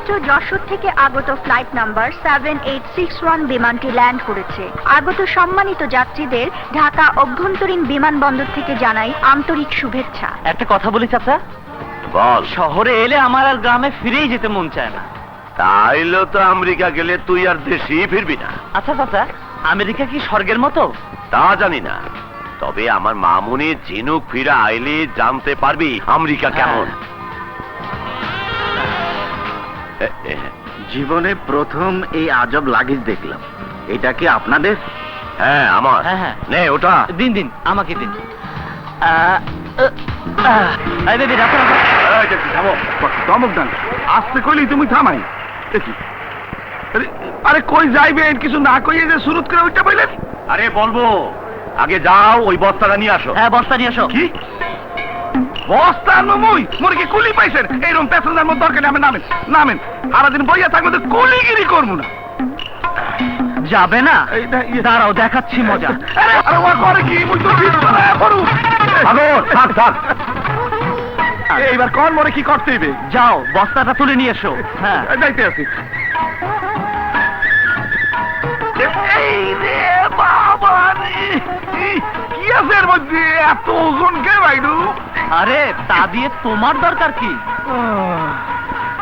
এইমাত্র যশোর থেকে আগত ফ্লাইট নাম্বার 7861 বিমানটি ল্যান্ড করেছে। আগত সম্মানিত যাত্রীদের ঢাকা অভ্যন্তরীণ বিমানবন্দর থেকে জানাই আন্তরিক শুভেচ্ছা। একটা কথা বলি চাচা, বল। শহরে এলে আমার আর গ্রামে ফিরেই যেতে মন চায় না। তাইলে তো আমেরিকা গেলে তুই আর দেশেই ফিরবি না। আচ্ছা চাচা, আমেরিকা কি স্বর্গের মতো? তা জানি না, তবে আমার মামুনি ঝিনুক ফিরে আইলে জানতে পারবি আমেরিকা কেমন। জীবনে প্রথম এই আজব লাগেজ দেখলাম। এটা কি আপনাদের? হ্যাঁ আমার। হ্যাঁ হ্যাঁ, নে ওটা। দিন দিন, আমাকে দিন। এই বেবি, রাখো রাখো। থামো, দমক ডান। আসতে কইলি তুমি থামাই। দেখি, আরে কই যাইবেন কিছু না কইয়ে যে শুরু করে ওইটা বললেন। আরে বলবো, আগে যাও ওই বস্তাটা নিয়ে আসো। হ্যাঁ, বস্তা নিয়ে আসো। কি বস্তা নমুই মোর কি কুলি পাইছেন? এইরকম প্যাসেঞ্জার মধ্যে দরকার নেই। আমি নামেন নামেন, সারাদিন বইয়া থাকবো তো কুলিগিরি করবো না। যাবে না? এইটা দাঁড়াও, দেখাচ্ছি মজা। আরে ও করে কি মুই তো ঠিক করে করু। থাক থাক। এইবার কোন মরে কি করতে হইবে? যাও, বস্তাটা তুলে নিয়ে এসো। হ্যাঁ, যাইতে আছি। এই রে বাবা রে, কি আছে এর মধ্যে? এত ওজন কে বাইরু? আরে তা দিয়ে তোমার দরকার কি?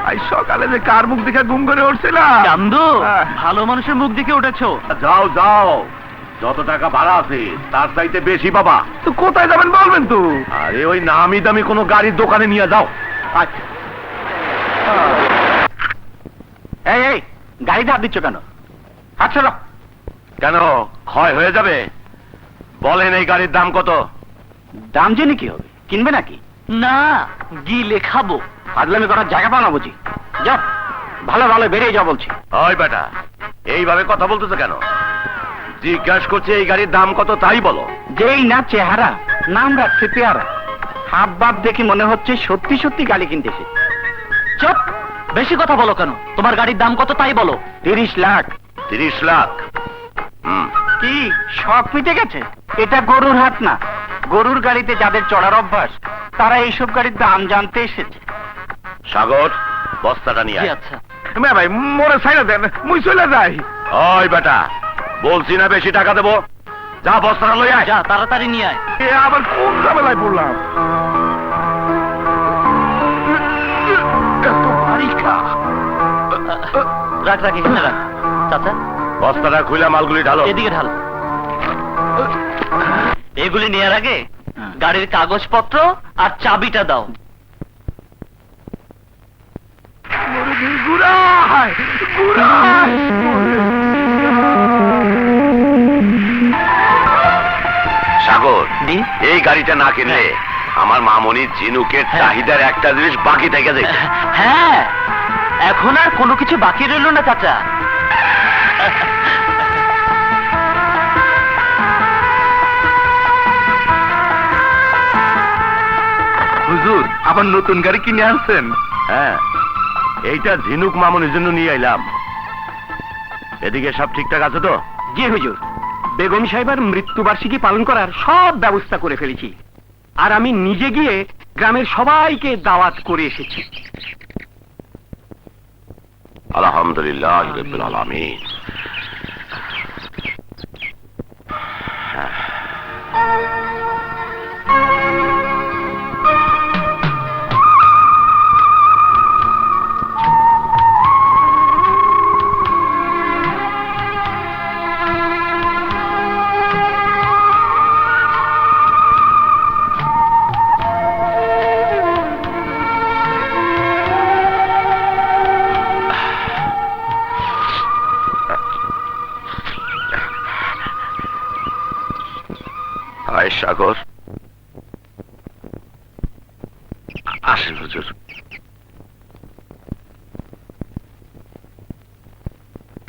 আজ সকালে যে কার মুখ দেখে ঘুম করে উঠছিলাম। চান্দু, হ্যাঁ। ভালো মানুষের মুখ দেখে উঠেছো। যাও যাও, যত টাকা ভাড়া আছে তার চাইতে বেশি বাবা। তো কোথায় যাবেন বলবেন তো? আরে ওই নামি দামি কোনো গাড়ির দোকানে নিয়ে যাও। এই এই গাড়িতে হাত দিচ্ছ কেন? আচ্ছা কেন ক্ষয় হয়ে যাবে? বলেন এই গাড়ির দাম কত? দাম জেনে কি হবে? কিনবে নাকি? না, গিলে খাবো। ফাজলামি করার জায়গা পাও না বুঝি। যাও, ভালো ভালো বেরিয়ে যাও বলছি। ওই বেটা, এইভাবে কথা বলতেছো কেন? জিজ্ঞাসা করছে এই গাড়ির দাম কত তাই বলো। যেই না চেহারা, নাম রাখছে পেয়ারা। হাব বাপ দেখে মনে হচ্ছে সত্যি সত্যি গাড়ি কিনতেছে। চুপ, বেশি কথা বলো কেন? তোমার গাড়ির দাম কত তাই বলো। 30 লাখ। 30 লাখ? কি শখ মিটে গেছে? এটা গরুর হাট না। গরুর গাড়িতে যাদের চড়ার অভ্যাস তারা এইসব গাড়ির দাম জানতে এসেছে। সাগর, বস্তাটা নিয়ে জি আয়। আচ্ছা। ভাই মোরে ছাইড়া দেন, মুই চলে যাই। ওই বেটা, বলছি না বেশি টাকা দেবো। যা বস্তাটা লই আয়। যা, তাড়াতাড়ি নিয়ে আয়। এ আবার কোন ঝামেলায় পড়লাম? এত ভারী কা। রাখ রাখ, এখানে রাখ। চাচা, বস্তাটা খুলে মালগুলি ঢালো। এদিকে ঢাল। এগুলি নেওয়ার আগে গাড়ির কাগজপত্র আর চাবিটা দাও। গুড়াই গুড়াই। সাগর, দি? এই গাড়িটা না কিনলে আমার মামনির ঝিনুকের হ্যাঁ। চাহিদার একটা জিনিস বাকি থেকে যায়। হ্যাঁ, এখন আর কোনো কিছু বাকি রইল না চাচা। হুজুর, আবার নতুন গাড়ি কিনে আনছেন? হ্যাঁ, এইটা ঝিনুক মামনির জন্য নিয়ে এলাম। এদিকে সব ঠিকঠাক আছে তো? জি হুজুর, বেগম সাহেবের মৃত্যুবার্ষিকী পালন করার সব ব্যবস্থা করে ফেলেছি। আর আমি নিজে গিয়ে গ্রামের সবাইকে দাওয়াত করে এসেছি। আলহামদুলিল্লাহ রাব্বিল আলামিন। হায় সাগর, আসেন হুজুর।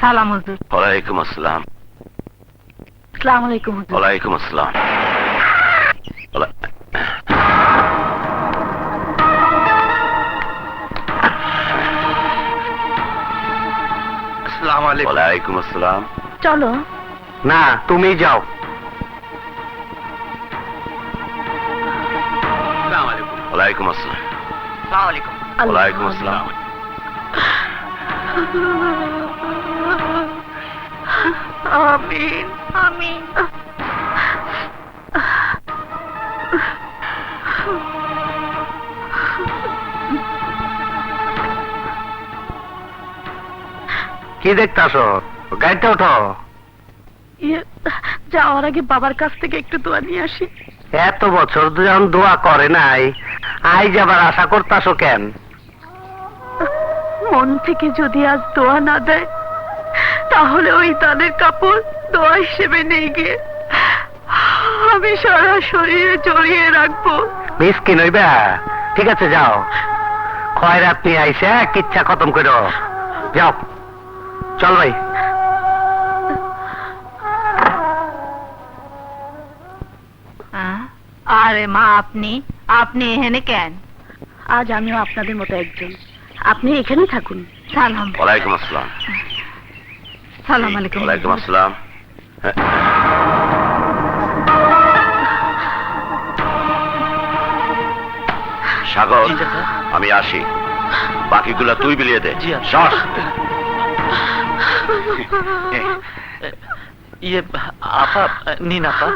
সালাম হুজুর। ওয়ালাইকুম আসসালাম। আসসালামু আলাইকুম হুজুর। ওয়ালাইকুম আসসালাম। আসসালামু আলাইকুম। ওয়ালাইকুম আসসালাম। চলো। না, তুমি যাও। ওয়ালাইকুম আসসালাম। আসসালামু আলাইকুম। ওয়ালাইকুম আসসালাম। আমিন আমিন। কি দেখতাছো? গাড়িতে ওঠো। যাওয়ার আগে বাবার কাছ থেকে একটু দোয়া নিয়ে আসি। এত বছর যখন দোয়া করে নাই, আজ আবার আশা করতাছো কেন? মন থেকে যদি আজ দোয়া না দেয়, তাহলে ওই তাদের কাপড় দোয়া হিসেবে নিয়ে গিয়ে আমি সারা শরীরে জড়িয়ে রাখবো। মিসকিন হইবা? ঠিক আছে, যাও, খয়রাত নিয়ে আইসা কিচ্ছা খতম করো। যাও, চল ভাই। আরে মা, আপনি আপনি এখানে কেন? আজ আমিও আপনাদের মতো একজন। আপনি এখানেই থাকুন। সালাম। ওয়ালাইকুম আসসালাম। সালাম আলাইকুম। ওয়ালাইকুম আসসালাম। সাগর, জি চাচা। আমি আসি, বাকিগুলো তুই বিলিয়ে দে। জি আচ্ছা। সর। ইয়ে আপা, নিন আপা।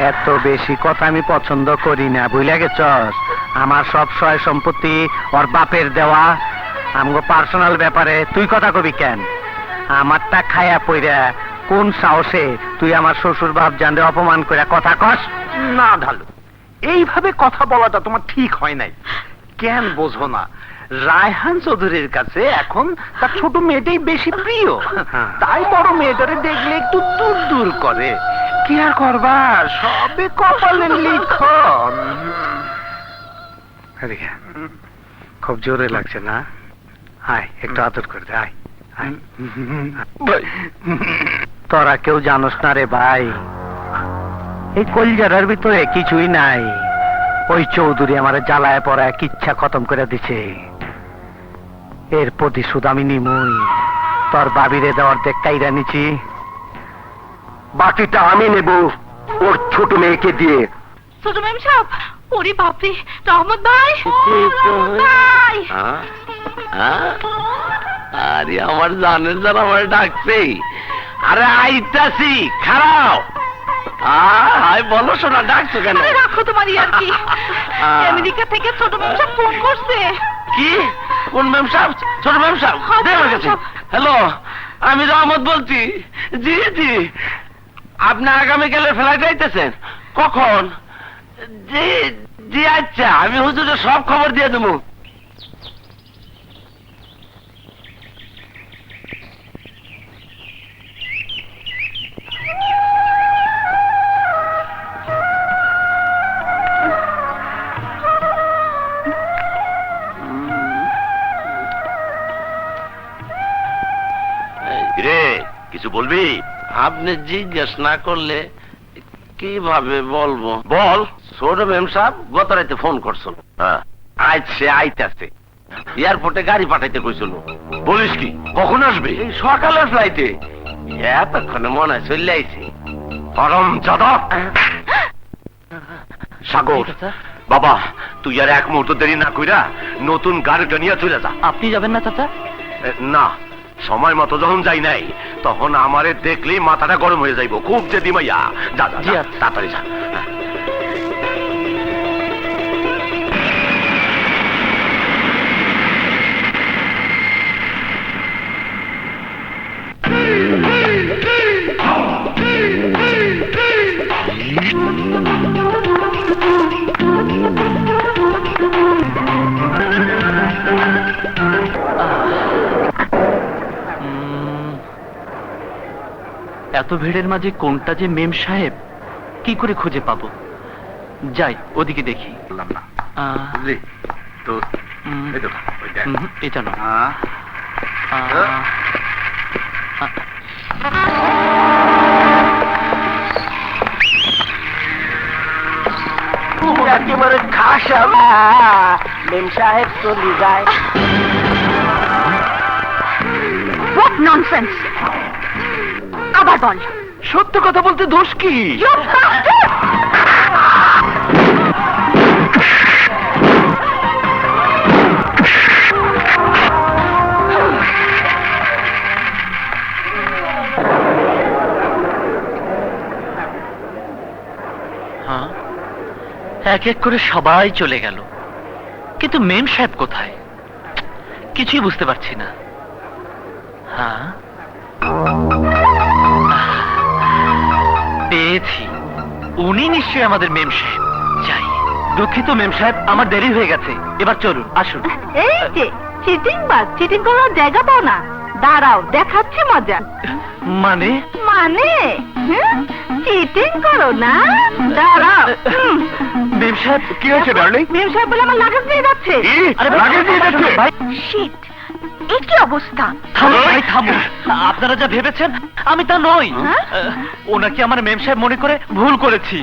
এত বেশি কথা আমি পছন্দ করি না, বুঝলে গেছস? আমার সব সয় সম্পত্তি ওর বাপের দেওয়া। আমগো পার্সোনাল ব্যাপারে তুই কথা কবি কেন? আমারটা খায়া পইরা কোন সাহসে তুই আমার শ্বশুর বাপ জানরে অপমান করে কথা কস? না ঢালু, এইভাবে কথা বলাটা তোমার ঠিক হয় নাই। কেন বোঝো না? রায়হান চৌধুরীর কাছে এখন তার ছোট মেয়েটাই বেশি প্রিয়, তাই বড় মেয়েটারে দেখলে একটু দূর দূর করে। কি আর করবা, সবে কপালের লিখন। এদিকে। খুব জোরে লাগছে না? আয়, একটু আদর করে দে, আয় আয়। তোরা কেউ জানোস না রে ভাই, এই কলজারার ভিতরে কিছুই নাই। ওই চৌধুরী আমার জ্বালায় পড়ায় কিচ্ছা খতম করে দিছে। এর প্রতিশোধ আমি নিমুই। তোর বাবিরে দেওয়ার দেখ কাইরা নিছি, বাকিটা আমি নেব ওর ছোট মেয়েকে দিয়ে। ছোট ম্যাম সাহেব, ওরে বাপরে, রহমত ভাই, রহমত ভাই। আরে আমার জানের জান আমার ডাকছে। আরে আইতাছি, খারাও। আয় বলো শোনা, ডাকছো কেন? আরে রাখো তোমার আর কি। আমেরিকা থেকে ছোট ম্যাম সাহেব ফোন করছে। কি? কোন ম্যাম সাহেব? ছোট ম্যাম সাহেব? হ্যাঁ, দে আমার ম্যাম কাছে। সাহেব। হ্যালো, আমি রহমত বলছি। জি জি, আপনি আগামীকালের ফ্লাইট আইতেছেন? কখন? জি জি, আচ্ছা, আমি হুজুরের সব খবর দিয়ে দেবো। রে, কিছু বলবি? আপনি জিজ্ঞেস না করলে কিভাবে বলবো? বল। ছোট ম্যাম সাহেব গত রাতে ফোন করছিল। আজ সে আইতাছে, এয়ারপোর্টে গাড়ি পাঠাইতে কইছিল। বলিস কি? কখন আসবে? এই সকালের ফ্লাইটে। এতক্ষণে মনে হয় চলে আইছি। পরম যাদব। সাগর, জি চাচা। বাবা, তুই আর এক মুহূর্ত দেরি না কইরা নতুন গাড়িটা নিয়ে চলে যা। আপনি যাবেন না চাচা? না, সময় মতো যখন যাই নাই তখন আমারে দেখলেই মাথাটা গরম হয়ে যাইব। খুব যে দিমাইয়া। যা যা, জি, যা, আচ্ছা। তাড়াতাড়ি যা। এত ভিড়ের মাঝে কোনটা যে মেম সাহেব, কি করে খুঁজে পাবো? যাই, ওদিকে দেখি। জি, তো এই তো, ওই দেখ। এটা না। একেবারে খাসা মেম সাহেব চলে যায়। What nonsense! আবার বল, সত্য কথা বলতে দোষ কি? হ্যাঁ, এক এক করে সবাই চলে গেল, কিন্তু মেম সাহেব কোথায় কিছুই বুঝতে পারছি না। হ্যাঁ, পেয়েছি, উনি নিশ্চয়ই আমাদের মেম সাহেব। যাই। দুঃখিত মেম সাহেব, আমার দেরি হয়ে গেছে, এবার চলুন, আসুন। এই যে চিটিং বাজ, চিটিং করার জায়গা পাও না, দাঁড়াও দেখাচ্ছি মজা। মানে? মানে চিটিং করো না, দাঁড়াও। মেম সাহেব কি হয়েছে ডার্লিং? মেম সাহেব বলে আমার লাগেজ নিয়ে যাচ্ছে। আরে লাগেজ নিয়ে যাচ্ছে ভাই। শিট, এ কি অবস্থা? থামো ভাই, থামো। আপনারা যা ভেবেছেন আমি তা নই। হ্যাঁ? ওনাকে আমার মেম সাহেব মনে করে ভুল করেছি,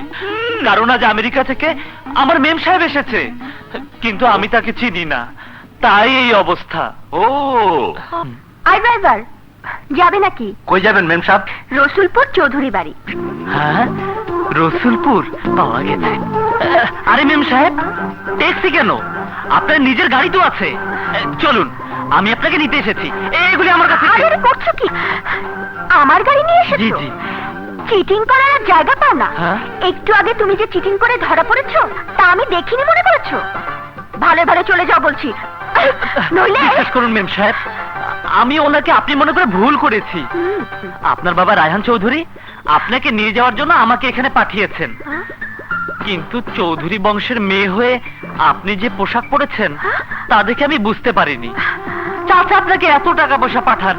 কারণ আজ আমেরিকা থেকে আমার মেম সাহেব এসেছে, কিন্তু আমি তাকে চিনি না, তাই এই অবস্থা। ও আই ড্রাইভার, যাবে নাকি? কই যাবেন মেম সাহেব? রসুলপুর চৌধুরী বাড়ি। হ্যাঁ, রসুলপুর পাওয়া গেছে। আরে মেম সাহেব, ট্যাক্সি কেন? আপনার নিজের গাড়ি তো আছে, চলুন, আমি আপনাকে নিতে এসেছি। এগুলি আমার কাছে। আরে করছো কি? আমার গাড়ি নিয়ে জি এসেছো? জি। চিটিং করার আর জায়গা পাও না? হ্যাঁ? একটু আগে তুমি যে চিটিং করে ধরা পড়েছো, তা আমি দেখিনি মনে করেছো? ভালো ভালো চলে যাও বলছি, নইলে। বিশ্বাস করুন মেম সাহেব, আমি ওনাকে আপনি মনে করে ভুল করেছি। আপনার বাবা রায়হান চৌধুরী আপনাকে নিয়ে যাওয়ার জন্য আমাকে এখানে পাঠিয়েছেন, কিন্তু চৌধুরী বংশের মেয়ে হয়ে আপনি যে পোশাক পরেছেন তা দেখে আমি বুঝতে পারিনি। চাচা আপনাকে এত টাকা পয়সা পাঠান,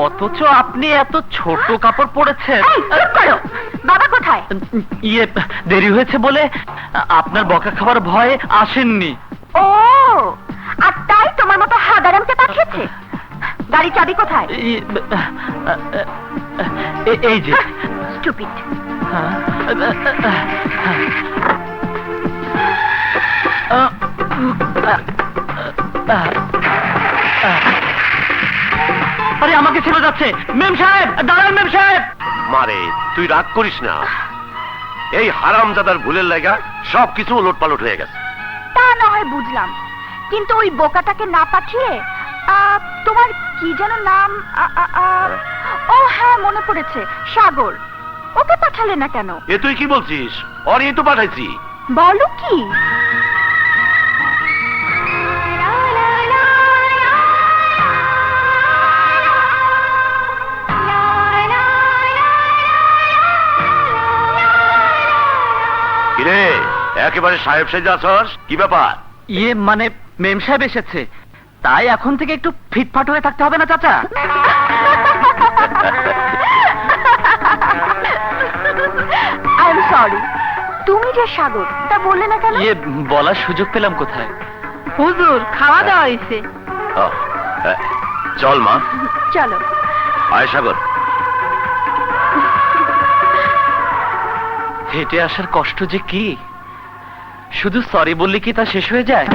অথচ আপনি এত ছোট কাপড় পরেছেন। এই, চুপ করো। বাবা কোথায়? ইয়ে, দেরি হয়েছে বলে আপনার বকা খাবার ভয়ে আসেননি। ও, আর তাই তোমার মতো হাদারামকে পাঠিয়েছে? গাড়ি চাবি কোথায়? এই যে। স্টুপিড। আরে আমাকে ছেড়ে যাচ্ছে। মেম সাহেব দাঁড়ান, মেম সাহেব। মারে, তুই রাগ করিস না, এই হারামজাদার ভুলের লাগা সবকিছু উলটপালট হয়ে গেছে। তা না হয় বুঝলাম, কিন্তু ওই বোকাটাকে না পাঠিয়ে তোমার কি যেন নাম? ও হ্যাঁ, মনে পড়েছে, সাগর। ওকে পাঠালে না কেন? এ তুই কি বলছিস? অনেক তো পাঠাইছি। বলো কি? কিরে, একেবারে সাহেব সেজে আছস, কি ব্যাপার? ইয়ে মানে মেম সাহেব এসেছে, তাই এখন থেকে একটু ফিটফাট হয়ে থাকতে হবে না চাচা? I am sorry. তুমি যে সাগর, তা বললে না কেন? ইয়ে বলার সুযোগ পেলাম কোথায়? হুজুর, খাওয়া দাওয়া হয়েছে। চল মা। চলো। আয় সাগর। হেঁটে আসার কষ্ট যে কি, শুধু সরি বললে কি তা শেষ হয়ে যায়?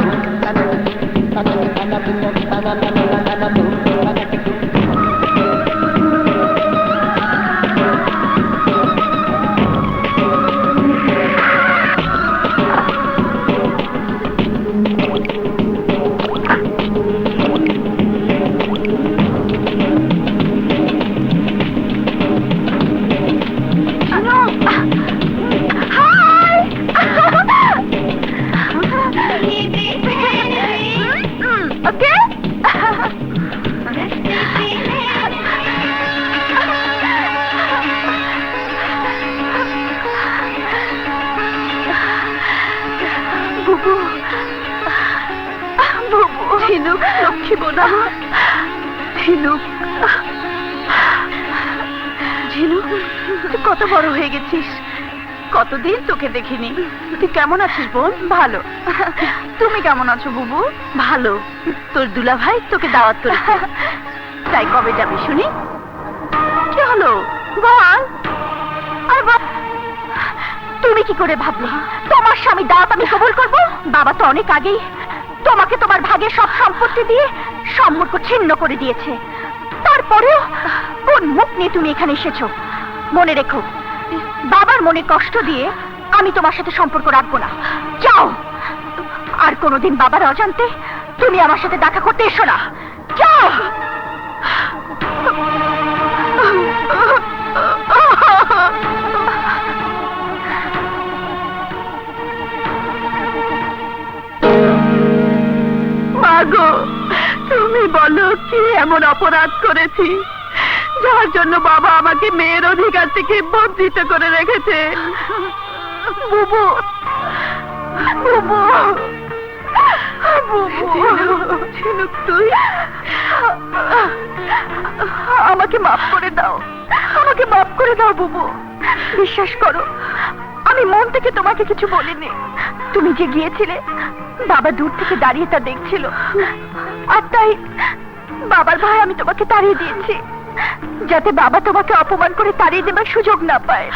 ঝিনুক, লক্ষ্মী বোনা, ঝিনুক। ঝিনুক, তুই কত বড় হয়ে গেছিস, কতদিন তোকে দেখিনি। তুই কেমন আছিস বোন? ভালো। তুমি কেমন আছো বুবু? ভালো। তোর দুলা ভাই তোকে দাওয়াত করেছে, তাই কবে যাবি শুনি? কি হলো বল? আর তুমি কি করে ভাবলে তোমার স্বামী দাওয়াত আমি কবুল করবো? বাবা তো অনেক আগেই তোমাকে তোমার ভাগে সব সম্পত্তি দিয়ে সম্পর্ক ছিন্ন করে দিয়েছে। তারপরেও কোন মুখ নিয়ে তুমি এখানে এসেছো? মনে রেখো, বাবার মনে কষ্ট দিয়ে আমি তোমার সাথে সম্পর্ক রাখবো না। যাও, আর কোনোদিন বাবার অজান্তে তুমি আমার সাথে দেখা করতে এসো না। যাও। মাগো, তুমি বলো কি এমন অপরাধ করেছি যার জন্য বাবা আমাকে মেয়ের অধিকার থেকে বঞ্চিত করে রেখেছে? বুবু, বুবু, ঝিনুক, তুই আমাকে মাফ করে দাও, আমাকে মাফ করে দাও বুবু। বিশ্বাস করো, আমি মন থেকে তোমাকে কিছু বলিনি। তুমি যে গিয়েছিলে, বাবা দূর থেকে দাঁড়িয়ে তা দেখছিল, আর তাই বাবার ভয়ে আমি তোমাকে তাড়িয়ে দিয়েছি, যাতে বাবা তোমাকে অপমান করে তাড়িয়ে দেবার সুযোগ না পায়।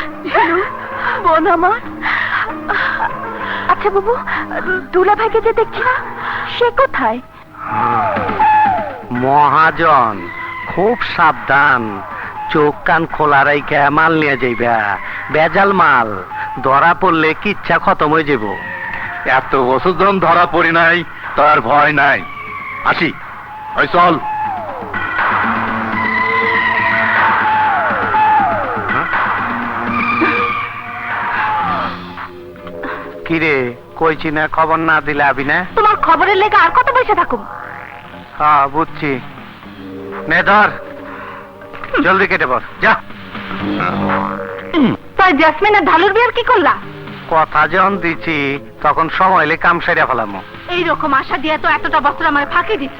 বোন আমার। আচ্ছা বুবু, দুলা ভাইকে যে দেখছি না, সে কোথায়? মহাজন, খুব সাবধান, চোখ কান খোলা রাইখা মাল নিয়ে যাইবা। বেজাল মাল, ধরা পড়লে কিচ্ছা খতম হয়ে যাব। এত বছর ধরুন ধরা পড়ি নাই, তার ভয় নাই। আসি, ওই চল। কিরে, কইছি না খবর না দিলে আবি না? তোমার খবরের লেগে আর কত বসে থাকুম? হ্যাঁ বুঝছি, নে ধর, জলদি কেটে পড় যা। তাই জেসমিন আর ঢালুর বিয়ার কি করলা? কথা যখন দিছি তখন সময় হলে কাম সাইরা ফেলামো। এইরকম আশা দিয়ে তো এতটা বছর আমার ফাঁকি দিছ,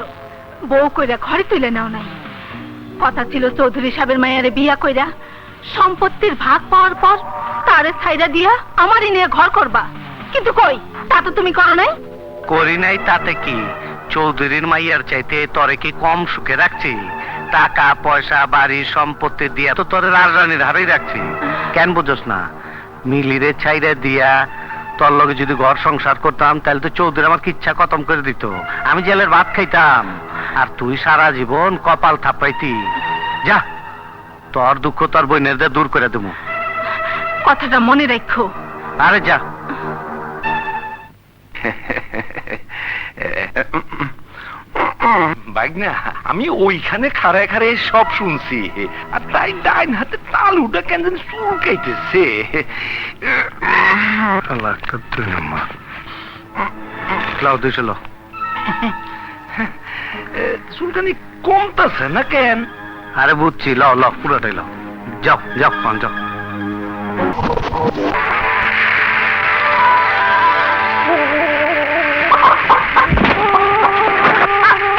বউ কইরা ঘরে তুলে নাও নাই। কথা ছিল চৌধুরী সাহেবের মায়েরে বিয়া কইরা সম্পত্তির ভাগ পাওয়ার পর তারে ছাইরা দিয়া আমারই নিয়ে ঘর করবা, কিন্তু কই, তা তো তুমি করো নাই। করি নাই তাতে কি? চৌধুরীর মাইয়ার চাইতে তরে কি কম সুখে রাখছি? টাকা পয়সা বাড়ি সম্পত্তি দিয়া তো তোরে রাজরানীর হারেই রাখছি। কেন বুঝোস না? মিলিরে ছাইরা দিয়া তোর লগে যদি ঘর সংসার করতাম, তাহলে তো চৌধুরী আমার কিচ্ছা খতম করে দিত, আমি জেলের ভাত খাইতাম, আর তুই সারা জীবন কপাল থাপাইতি। যা, তোর দুঃখ তোর বোনের দূর করে দেবো। কথাটা মনে রাখো। আরে যা। বাইগনা, আমি ওইখানে খাড়ায় খাড়ায় সব শুনছি, আর তাই ডাইন হাতে তালুটা কেন যেন চুলকাইতেছে। চুলকানি কমতাছে না কেন? আরে বুঝছি, ল ল পুরোটাই ল। যাও যাও যাও।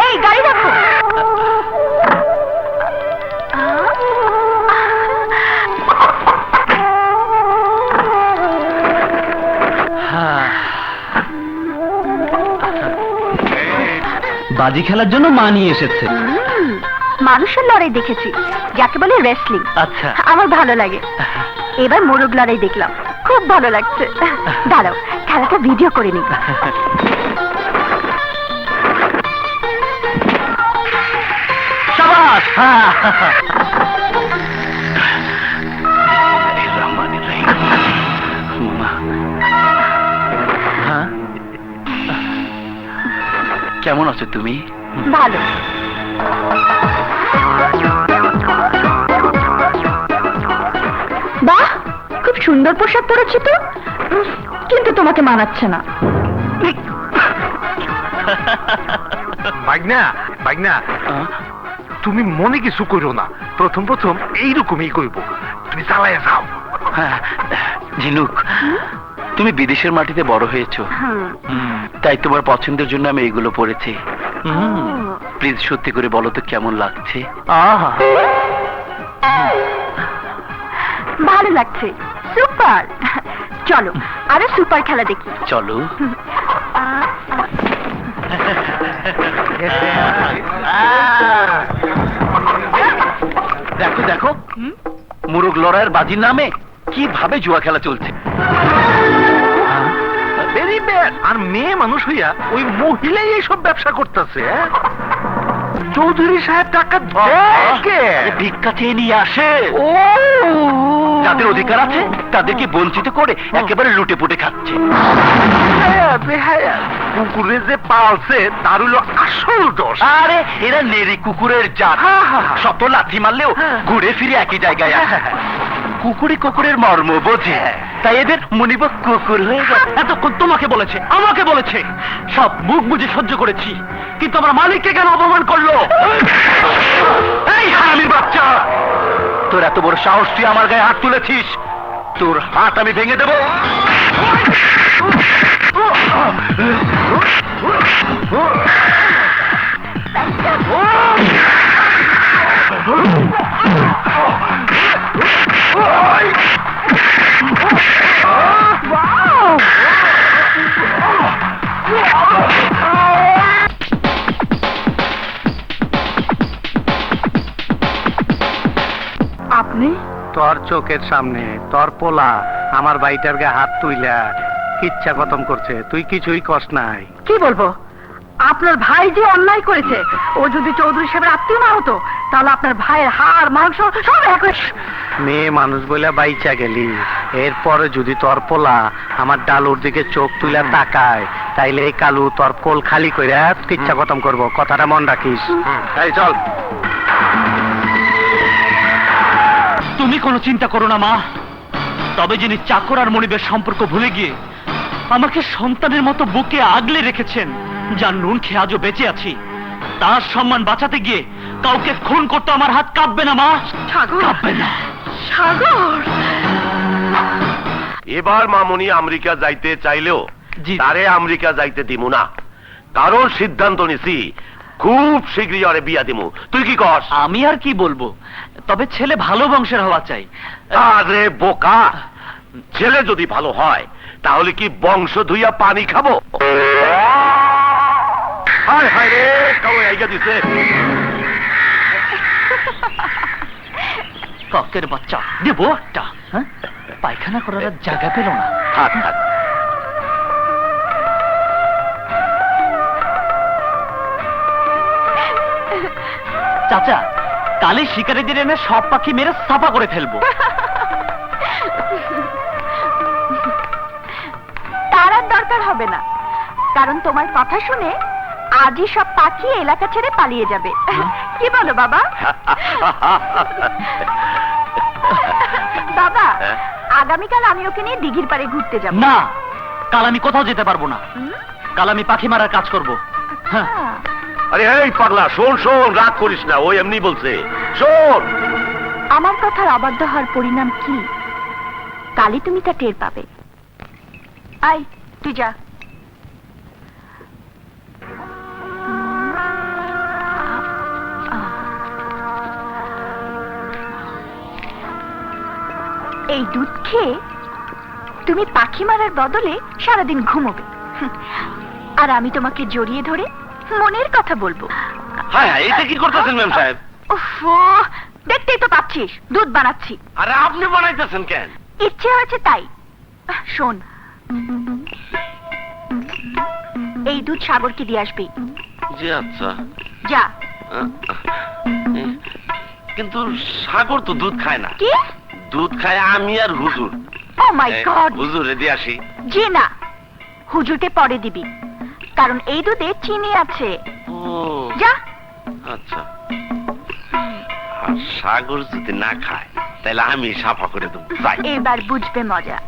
এই গাড়ি রাখো। বাজি খেলার জন্য মা নিয়ে এসেছে। মানুষের লড়াই দেখেছি, যাকে বলে রেসলিং। আচ্ছা, আমার ভালো লাগে। এবার মোরগ লড়াই দেখলাম, খুব ভালো লাগছে। দাঁড়াও, খেলাটা ভিডিও করে নি। শাবাশ। হ্যাঁ, কেমন আছো তুমি? ভালো। বাহ, খুব সুন্দর পোশাক পরেছি তো, কিন্তু তোমাকে মানাচ্ছে না। বাইগনা, বাইগনা, তুমি মনে কিছু করো না, প্রথম প্রথম এইরকমই করব, তুমি চালাইয়া যাও। হ্যাঁ, ঝিনুক, তুমি বিদেশের মাটিতে বড় হয়েছো, তাই তোমার পছন্দের জন্য আমি এগুলো পরেছি। প্লিজ সত্যি করে বলো তো কেমন লাগছে? ভালো লাগছে, সুপার। চলো আরো সুপার খেলা দেখি। চলো। দেখো দেখো, মুরগ লড়াইয়ের বাজির নামে কিভাবে জুয়া খেলা চলছে। Very bad. আর মেয়ে মানুষ হইয়া ওই মহিলাই এইসব ব্যবসা করতেছে। চৌধুরী সাহেব টাকা ভিক্ষা চেয়ে নিয়ে আসে। ও যাদের অধিকার আছে তাদেরকে বঞ্চিত করে একেবারে লুটে পুটে খাচ্ছে। কুকুরে যে পালছে তার হলো আসল দোষ। আরে এরা নেরি কুকুরের জাত, শত লাথি মারলেও ঘুরে ফিরে একই জায়গায় আসে। কুকুরে কুকুরের মর্ম বোঝে, তাই এদের মনিব কুকুর হয়ে গেছে। এতক্ষণ তোমাকে বলেছে, আমাকে বলেছে, সব মুখ বুঝে সহ্য করেছি, কিন্তু আমার মালিককে কেন অপমান করলো? এই হারামির বাচ্চা, তোর এত বড় সাহস, তুই আমার গায়ে হাত তুলেছিস, তোর হাত আমি ভেঙে দেবো। আপনি তোর চোখের সামনে তোর পোলা আমার বাইটার গায়ে হাত তুইলা ইচ্ছা খতম করছে, তুই কিছুই কস নাই। কি বলবো, আপনার ভাই যে অন্যায় করেছে, ও যদি চৌধুরী সাহেবের আত্মীয় না হতো তাহলে আপনার ভাইয়ের হাড় মাংস সব এক হয়ে- মেয়ে মানুষ বইলা বাইচা গেলি, এরপরে যদি তোর পোলা আমার ডালুর দিকে চোখ তুইলা তাকায়, তাইলে এই কালু তোর কোল খালি কইরা ইচ্ছা খতম করবো, কথাটা মন রাখিস। এই চল। তুমি কোনো চিন্তা করো না মা, তবে যিনি চাকর আর মনিবের সম্পর্ক ভুলে গিয়ে আমাকে সন্তানের মতো বুকে আগলে রেখেছেন, যার নুন খেয়ে আজও বেঁচে আছি, তার সম্মান বাঁচাতে গিয়ে কাউকে খুন করতে আমার হাত কাঁপবে না মা, সাগর, কাঁপবে না। সাগর, এবার মামুনি আমেরিকা যাইতে চাইলেও জি। তারে আমেরিকা যাইতে দিমু না, কারণ সিদ্ধান্ত নিছি খুব শীঘ্রই আরে বিয়া দিমু। তুই কি কস? আমি আর কি বলবো, তবে ছেলে ভালো বংশের হওয়া চাই। আরে বোকা, ছেলে যদি ভালো হয় তাহলে কি বংশ ধুইয়া পানি খাবো? হায় হায় রে, কাউকে আইগা দিছে। কাকের বাচ্চা দেবো একটা, হ্যাঁ? পায়খানা করার আর জায়গা পেল না। থাক থাক। চাচা, কালে শিকারীদের এনে সব পাখি মেরে সাফা করে ফেলবো। তার আর দরকার হবে না, কারণ তোমার কথা শুনে আজই সব পাখি এলাকা ছেড়ে পালিয়ে যাবে। কি বলো বাবা? বাবা, হ্যাঁ? আগামীকাল আমি ওকে নিয়ে দিঘির পাড়ে ঘুরতে যাব। না, কাল আমি কোথাও যেতে পারবো না, হুম? কাল আমি পাখি মারার কাজ করব। হ্যাঁ, আহ, আরে এই পাগলা, শোন শোন, রাগ করিস না, ওই এমনি বলছে। শোন, আমার কথার অবাধ্য হওয়ার পরিণাম কি, কালই তুমি তা টের পাবে। আয়, তুই যা। এই দুধ খেয়ে তুমি পাখি মারার বদলে সারাদিন ঘুমোবে, আর আমি তোমাকে জড়িয়ে ধরে মনের কথা বলবো। হ্যাঁ হ্যাঁ, এটা কি করতেছেন ম্যাম সাহেব? ওফো, দেখতেই তো পাচ্ছিস দুধ বানাচ্ছি। আরে আপনি বানাইতেছেন কেন? ইচ্ছে হয়েছে তাই। শোন, এই দুধ সাগরকে দিয়ে আসবি। জি আচ্ছা। যা। কিন্তু সাগর তো দুধ খায় না, কি? দুধ খায় আমি আর হুজুর। ও মাই গড। হুজুরে দিয়ে আসি। জি না, হুজুরকে পরে দিবি, কারণ এই দুধে চিনি আছে। ও যা। আচ্ছা। আর সাগর যদি না খায় তাহলে আমি সাফা করে দেবো। যাই। এবার বুঝবে মজা।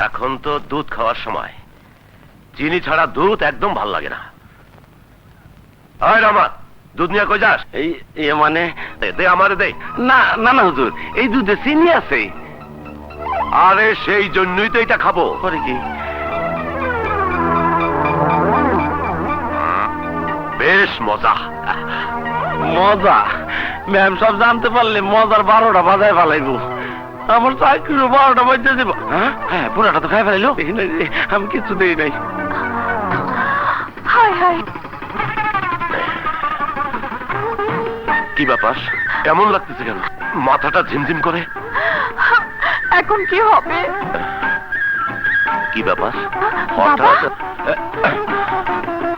এখন তো দুধ খাওয়ার সময়, চিনি ছাড়া দুধ একদম ভাল লাগে না। আয় রামা, দুধ নিয়ে কই যাস? এই মানে দে আমারে দে। না না না হুজুর, এই দুধে চিনি আছে। আরে সেই জন্যই তো এটা খাবো। পরে কি বেশ মজা। মজা? ম্যাম সব জানতে পারলে মজার 12টা বাজায় ফেলাইবো। আমার চাকরির 12টা বাজতে দেবো। হ্যাঁ, পুরাটা তো খাই ফেলাইলো। আমি কিছু দেই নাই। হায় হায়, কি ব্যাপার, এমন লাগতেছে কেন? মাথাটা ঝিমঝিম করে। এখন কি হবে? কি ব্যাপার, বাবা? হঠাৎ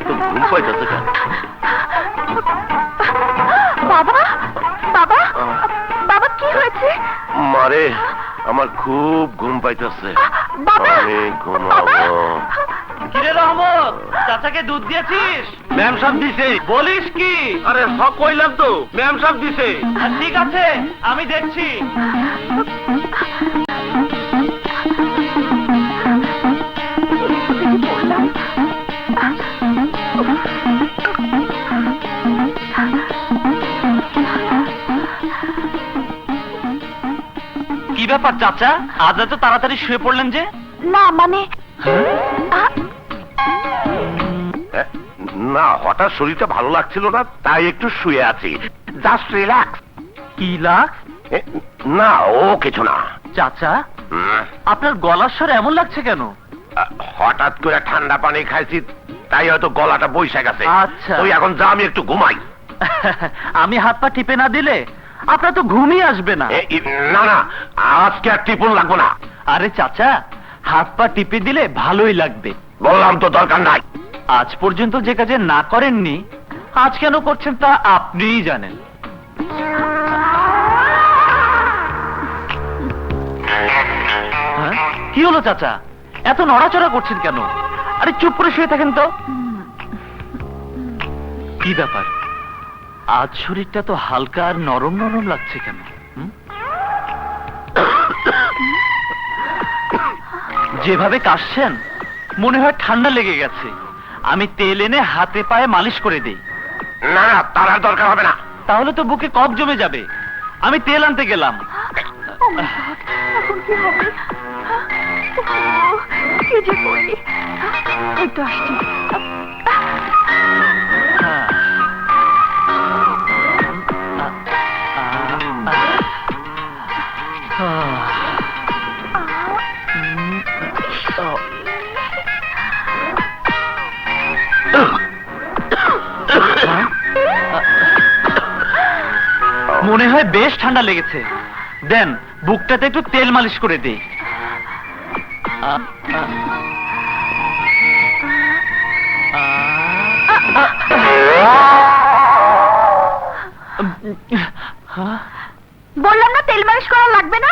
তো ঘুম পাইতেছে কেন? বাবা, বাবা, বাবা হয়েছে? মারে আমার খুব ঘুম পাইতেছে, বাবা! আমি ঘুমাবো। কিরে রহমত, চাচাকে দুধ দিয়েছিস? ম্যাম সাহেব দিছে। বলিস কি? আরে সব কইলাম তো, ম্যাম সাহেব দিছে। ঠিক আছে, আমি দেখছি। কি ব্যাপার চাচা, আজ এত তাড়াতাড়ি শুয়ে পড়লেন যে? না মানে না, হঠাৎ শরীরটা ভালো লাগছিল না, তাই একটু শুয়ে আছি। Just relax. কি লাখ? না, ও কিছু না। চাচা, হুম, আপনার গলার স্বর এমন লাগছে কেন? হঠাৎ করে ঠান্ডা পানি খাইছি, তাই হয়তো গলাটা বইসা গেছে। আচ্ছা। ওই এখন যা, আমি একটু ঘুমাই। আমি হাত পা টিপে না দিলে আপনার তো ঘুমই আসবে না। না না, আজকে আর টিপুন লাগবো না। আরে চাচা, হাত পা টিপে দিলে ভালোই লাগবে। বললাম তো দরকার নাই। আজ পর্যন্ত যে কাজে না করেননি, আজ কেন করছেন তা আপনিই জানেন। হ্যাঁ? কি হলো চাচা, এত নড়াচড়া করছেন কেন? আরে চুপ করে শুয়ে থাকেন তো। কি ব্যাপার, আজ শরীরটা তো হালকা আর নরম নরম লাগছে কেন? হুম? যেভাবে কাশছেন মনে হয় ঠান্ডা লেগে গেছে। আমি তেল এনে হাতে পায়ে মালিশ করে দেই। না না, তার আর দরকার হবে না। তাহলে তো বুকে কফ জমে যাবে। আমি তেল আনতে গেলাম। Oh my God, এখন কি হবে? কি যে করি? এই তো আসছি। হ্যাঁ। মনে হয় বেশ ঠান্ডা লেগেছে। দেন বুকটাতে একটু তেল মালিশ করে দিই। বললাম না তেল মালিশ করা লাগবে না।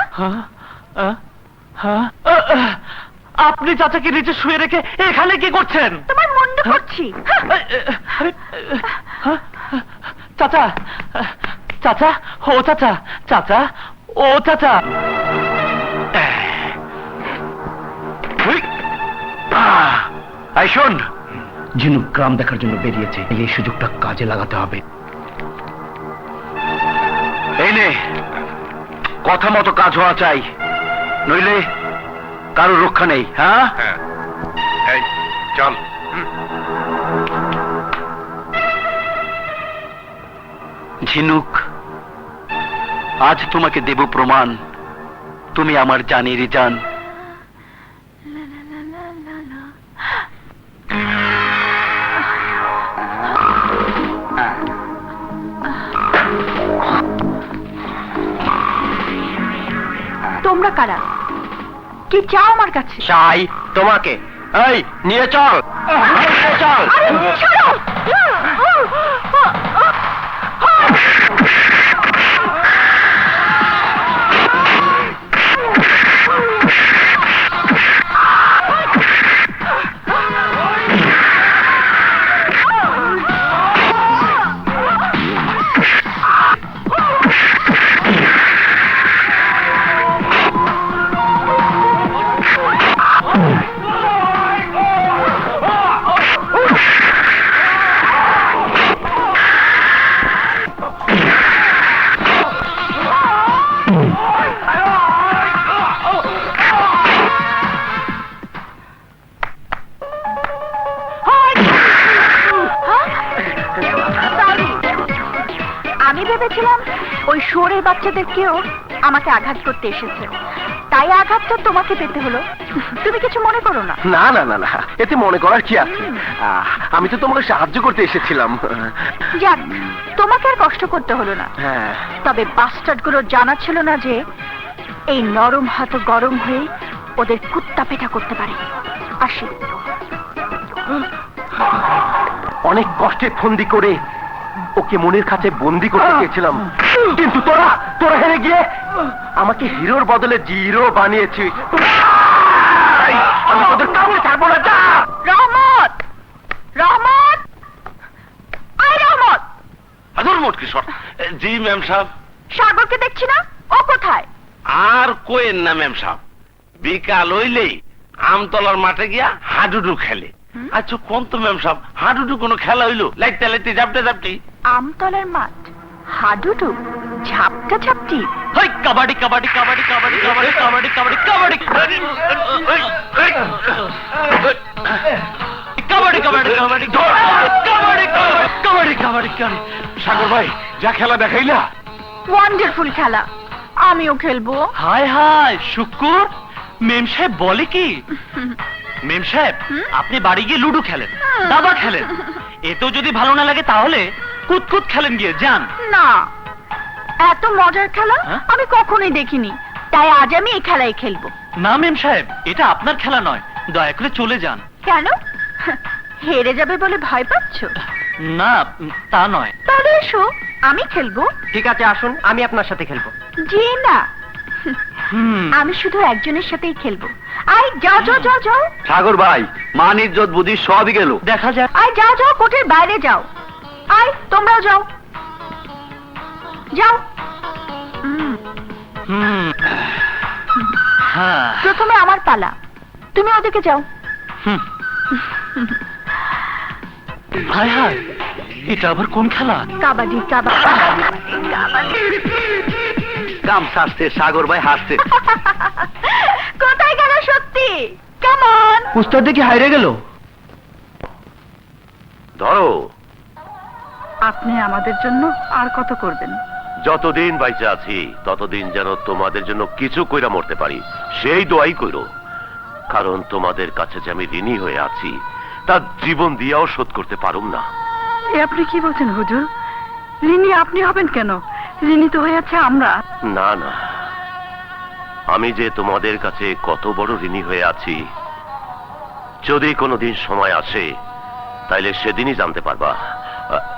আপনি চাচাকে নিচে শুয়ে রেখে এখানে কি করছেন? তোমার মন্দ করছি। চাচা, চাচা, ও চাচা, চাচা, ও চাচা। এই শোন, ঝিনুক গ্রাম দেখার জন্য বেরিয়েছে, এই সুযোগটা কাজে লাগাতে হবে। এই নে, কথা মতো কাজ হওয়া চাই, নইলে কারো রক্ষা নেই। হ্যাঁ, এই চল। ঝিনুক, আজ তোমাকে দেব প্রমাণ, তুমি আমার জানেরই জান। তোমরা কারা? কি চাও আমার কাছে? চাই তোমাকে। এই নিয়ে চল, নিয়ে চল। আরে, ছাড়ো! আমি ভেবেছিলাম ওই শুয়োরের বাচ্চাদেরকেও আমাকে আঘাত করতে এসেছে, তাই আঘাতটা তোমাকে পেতে হলো। তুমি কিছু মনে করো না। না না না না, এতে মনে করার কি আছে? আমি তো তোমাকে সাহায্য করতে এসেছিলাম। যাক, তোমাকে আর কষ্ট করতে হলো না। হ্যাঁ, তবে বাস্টার্ডগুলোর জানা ছিল না যে এই নরম হাত গরম হয়ে ওদের কুত্তা পেটা করতে পারে। আসি। অনেক কষ্টে ফন্দি করে ওকে মনের কাছে বন্দি করতে চেয়েছিলাম, কিন্তু তোরা হেরে গিয়ে আমাকে হিরোর বদলে জিরো বানিয়েছি। আমি তোদের কাউকে ছাড়বো না, যা। রহমত, রহমত, আয় রহমত। হাজুর মোট কিশোর। জি ম্যাম সাহেব। সাগরকে দেখছি না, ও কোথায়? আর কোয়েন না ম্যাম সাহেব, বিকাল হইলেই আমতলার মাঠে গিয়া হাডুডু খেলে। আচ্ছা কোন তো ম্যাম সাহেব, হাডুডু কোনো খেলা হইলো? লাইতে লাইতে জাপটে জাপটি। আমতলার মাঠ, হাডুডু, ঝাপটা ঝাপটি। হাই কাবাডি কাবাডি কাবাডি কাবাডি কাবাডি কাবাডি কাবাডি কাবাডি কাবাডি কাবাডি কাবাডি কাবাডি কাবাডি কাবাডি কাবাডি। সাগর ভাই, যা খেলা দেখাইলা। ওয়ান্ডারফুল খেলা, আমিও খেলবো। হাই হাই শুকুর, মেম সাহেব বলে কি? মেম সাহেব, আপনি বাড়ি গিয়ে লুডো খেলেন, দাবা খেলেন। এতেও যদি ভালো না লাগে তাহলে কুতকুত খেলেন গিয়ে, যান। না, এত মজার খেলা হ্যাঁ? আমি কখনোই দেখিনি, তাই আজ আমি এই খেলাই খেলবো। না মেম সাহেব, এটা আপনার খেলা নয়, দয়া করে চলে যান। কেন? হেরে যাবে বলে ভয় পাচ্ছ? না, তা নয়। তাহলে এসো, আমি খেলবো। ঠিক আছে, আসুন, আমি আপনার সাথে খেলবো। জি না, হুম। আমি শুধু একজনের সাথেই খেলবো। আয় যাও যাও যাও যাও, সাগর ভাই, মান ইজ্জত বুদ্ধি সবই গেল। দেখা যাক। আয় যাও যাও, কোর্টের বাইরে যাও। আয় তোমরাও যাও, যাও। হুম। হ্যাঁ। প্রথমে আমার পালা, তুমি ওদিকে যাও। হুম। হায় হায়, এটা আবার কোন খেলা? কাবাডি কাবাডি কাবাডি। কাম সাজতে সাগর ভাই হাসছে। কোথায় গেল সত্যি? কেমন? উস্তাদ দেখি হাইরে গেল। ধরো, আপনি আমাদের জন্য আর কত করবেন? যতদিন বাইচে আছি ততদিন যেন তোমাদের জন্য কিছু কইরা মরতে পারি, সেই দোয়াই কইরো। কারণ তোমাদের কাছে যে আমি ঋণী হয়ে আছি, তা জীবন দিয়াও শোধ করতে পারুম না। এ আপনি কি বলছেন হুজুর? ঋণী আপনি হবেন কেন? ঋণী তো হয়ে আছে আমরা। না না, আমি যে তোমাদের কাছে কত বড় ঋণী হয়ে আছি, যদি কোনোদিন সময় আসে তাইলে সেদিনই জানতে পারবা।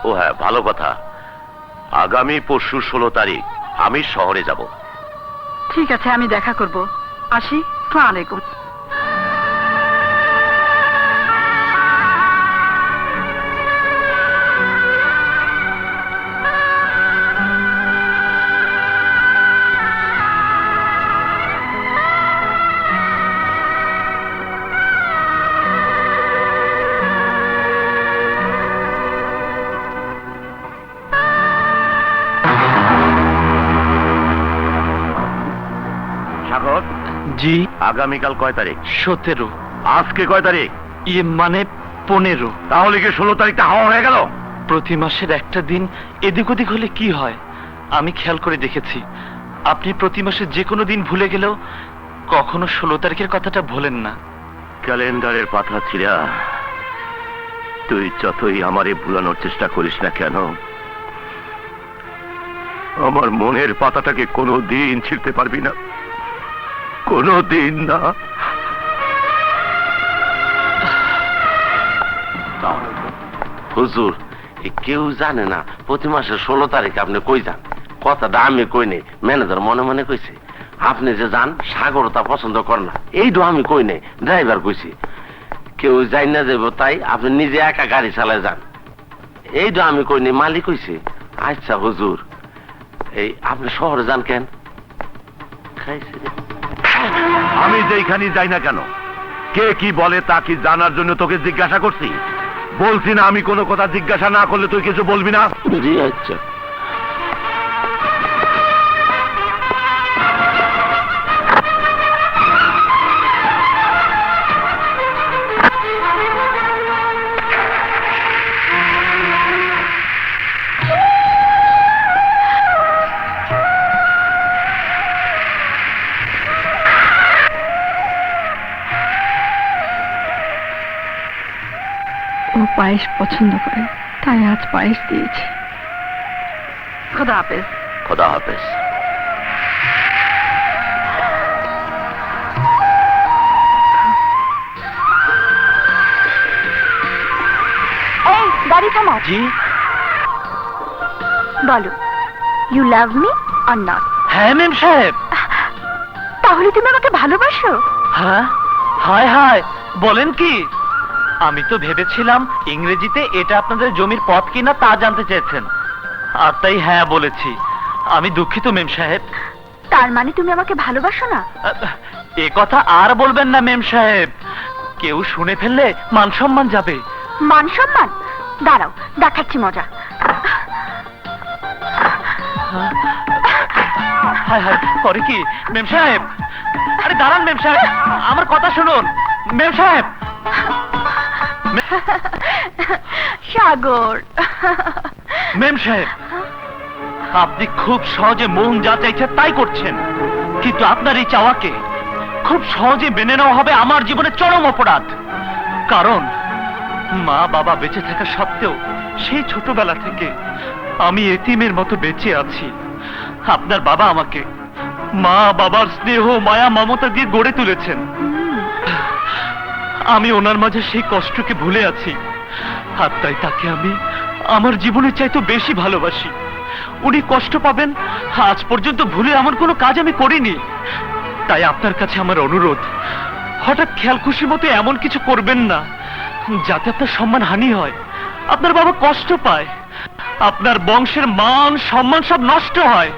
ও হ্যাঁ, ভালো কথা, আগামী পরশু 16 তারিখ আমি শহরে যাব। ঠিক আছে, আমি দেখা করব। আসি, আসসালামু আলাইকুম। সাগর, জি। আগামীকাল কয় তারিখ? 17। আজকে কয় তারিখ? ইয়ে মানে 15। তাহলে কি 16 তারিখটা হাওয়া হয়ে গেল? প্রতি মাসের একটা দিন এদিক ওদিক হলে কি হয়? আমি খেয়াল করে দেখেছি, আপনি প্রতি মাসে যে কোনো দিন ভুলে গেলেও কখনো 16 তারিখের কথাটা ভোলেন না। ক্যালেন্ডারের পাতা ছিঁড়া তুই যতই আমারে ভুলানোর চেষ্টা করিস না কেন, আমার মনের পাতাটাকে কোনো দিন ছিঁড়তে পারবি না, কোনো দিন না। হুজুর, কেউ জানে না প্রতি মাসের 16 তারিখ আপনি কই যান। কথাটা আমি কই নেই, ম্যানেজার মনে মনে কইছে। আপনি যে যান, সাগর তা পছন্দ করে না, এইটু আমি কই নেই, ড্রাইভার কইছি। কেউ যাই না যাব, তাই আপনি নিজে একা গাড়ি চালায় যান, এইটু আমি কই নেই, মালিক কইছে। আচ্ছা হুজুর, এই আপনি শহরে যান কেন? আমি যেখানে যাই না কেন, কে কি বলে তা কি জানার জন্য তোকে জিজ্ঞাসা করছি। বলছি না আমি কোনো কথা জিজ্ঞাসা না করলে তুই কিছু বলবি না? জি আচ্ছা। ও পায়েস পছন্দ করে, তাই আজ পায়েস দিয়েছি। খোদা হাফেজ। খোদা হাফেজ। এই গাড়ি থামাও। জি। বলো, you love me or not? হ্যাঁ মেম সাহেব। তাহলে তুমি আমাকে ভালোবাসো? হ্যাঁ, হায় হায়, বলেন কি? আমি তো ভেবেছিলাম ইংরেজিতে এটা আপনাদের জমির পথ কিনা তা জানতে চেয়েছেন, আর তাই হ্যাঁ বলেছি। আমি দুঃখিত মেম সাহেব। তার মানে তুমি আমাকে ভালোবাসো না? এ কথা আর বলবেন না মেম সাহেব, কেউ শুনে ফেললে মান সম্মান যাবে। মান সম্মান? দাঁড়াও, দেখাচ্ছি মজা। হায় হায়, করে কি মেম সাহেব? আরে দাঁড়ান মেম সাহেব, আমার কথা শুনুন মেম সাহেব। সাগর। মেম সাহেব, আপনি খুব সহজে মন যা চাইছে তাই করছেন, কিন্তু আপনার এই চাওয়াকে খুব সহজে মেনে নেওয়া হবে আমার জীবনে চরম অপরাধ। কারণ মা বাবা বেঁচে থাকা সত্ত্বেও সেই ছোটবেলা থেকে আমি এতিমের মতো বেঁচে আছি। আপনার বাবা আমাকে মা বাবার স্নেহ মায়া মমতা দিয়ে গড়ে তুলেছেন। আমি ওনার মাঝে সেই কষ্টকে ভুলে আছি, আর তাই তাকে আমি আমার জীবনের চাইতে বেশি ভালোবাসি। উনি কষ্ট পাবেন আজ পর্যন্ত ভুলে এমন কোনো কাজ আমি করিনি। তাই আপনার কাছে আমার অনুরোধ, হঠাৎ খেয়াল খুশি মতো এমন কিছু করবেন না যাতে আপনার সম্মান হানি হয়, আপনার বাবা কষ্ট পায়, আপনার বংশের মান সম্মান সব নষ্ট হয়।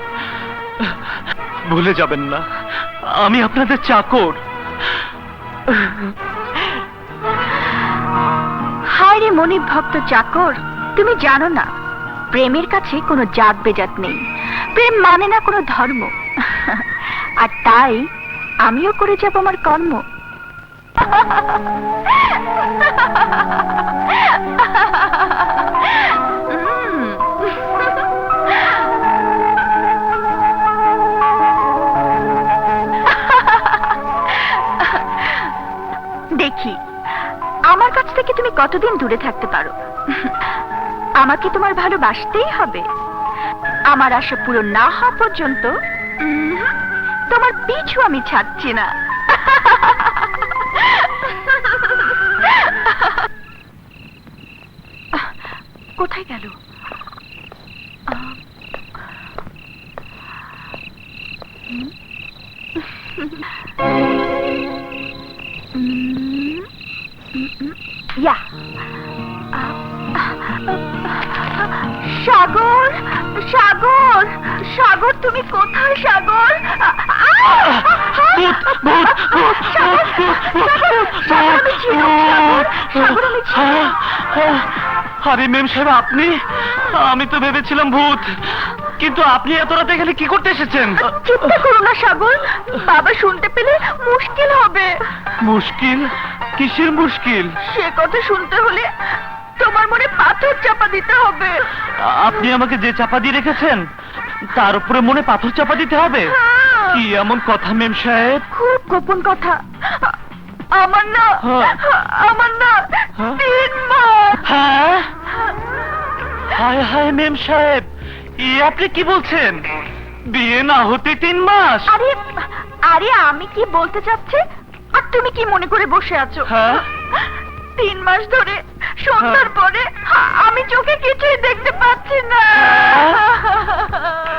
ভুলে যাবেন না আমি আপনাদের চাকর। হায় রে মনিব ভক্ত চাকর, তুমি জানো না প্রেমের কাছে কোনো জাত বেজাত নেই, প্রেম মানে না কোনো ধর্ম। আর তাই আমিও করে যাব আমার কর্ম। দেখি আমার কাছ থেকে তুমি কতদিন দূরে থাকতে পারো। আমাকে তোমার ভালোবাসতেই হবে। আমার আশা পূরণ না হওয়া পর্যন্ত তোমার পিছু আমি ছাড়ছি না। কোথায় গেল? ইয়া সাগর, সাগর, সাগর, তুমি কোথায় সাগর? ভূত, ভূত, ভূত, সাগর, সাগর, আমি ঝিনুক, সাগর, সাগর, আমি ঝিনুক। আরে মেম সাহেব আপনি? আমি তো ভেবেছিলাম ভূত, কিন্তু আপনি এত রাতে এখানে কি করতে এসেছেন? চিন্তা করো না সাগর, বাবা শুনতে পেলে মুশকিল হবে। মুশকিল? কিসের মুশকিল? সে কথা শুনতে হলে তোমার মনে পাথর চাপা দিতে হবে। আপনি আমাকে যে চাপা দিয়ে রেখেছেন তার উপরে মনে পাথর চাপা দিতে হবে? কি এমন কথা মেম সাহেব? খুব গোপন কথা। আমার না, আমার না 3 মাস। হ্যাঁ? হায় হায় মেম সাহেব, আপনি কি বলছেন? বিয়ে না হতে 3 মাস? আরে আরে আমি কি বলতে চাচ্ছি আর তুমি কি মনে করে বসে আছো? হ্যাঁ? 3 মাস ধরে সন্ধ্যার পরে আমি চোখে কিছুই দেখতে পাচ্ছি না।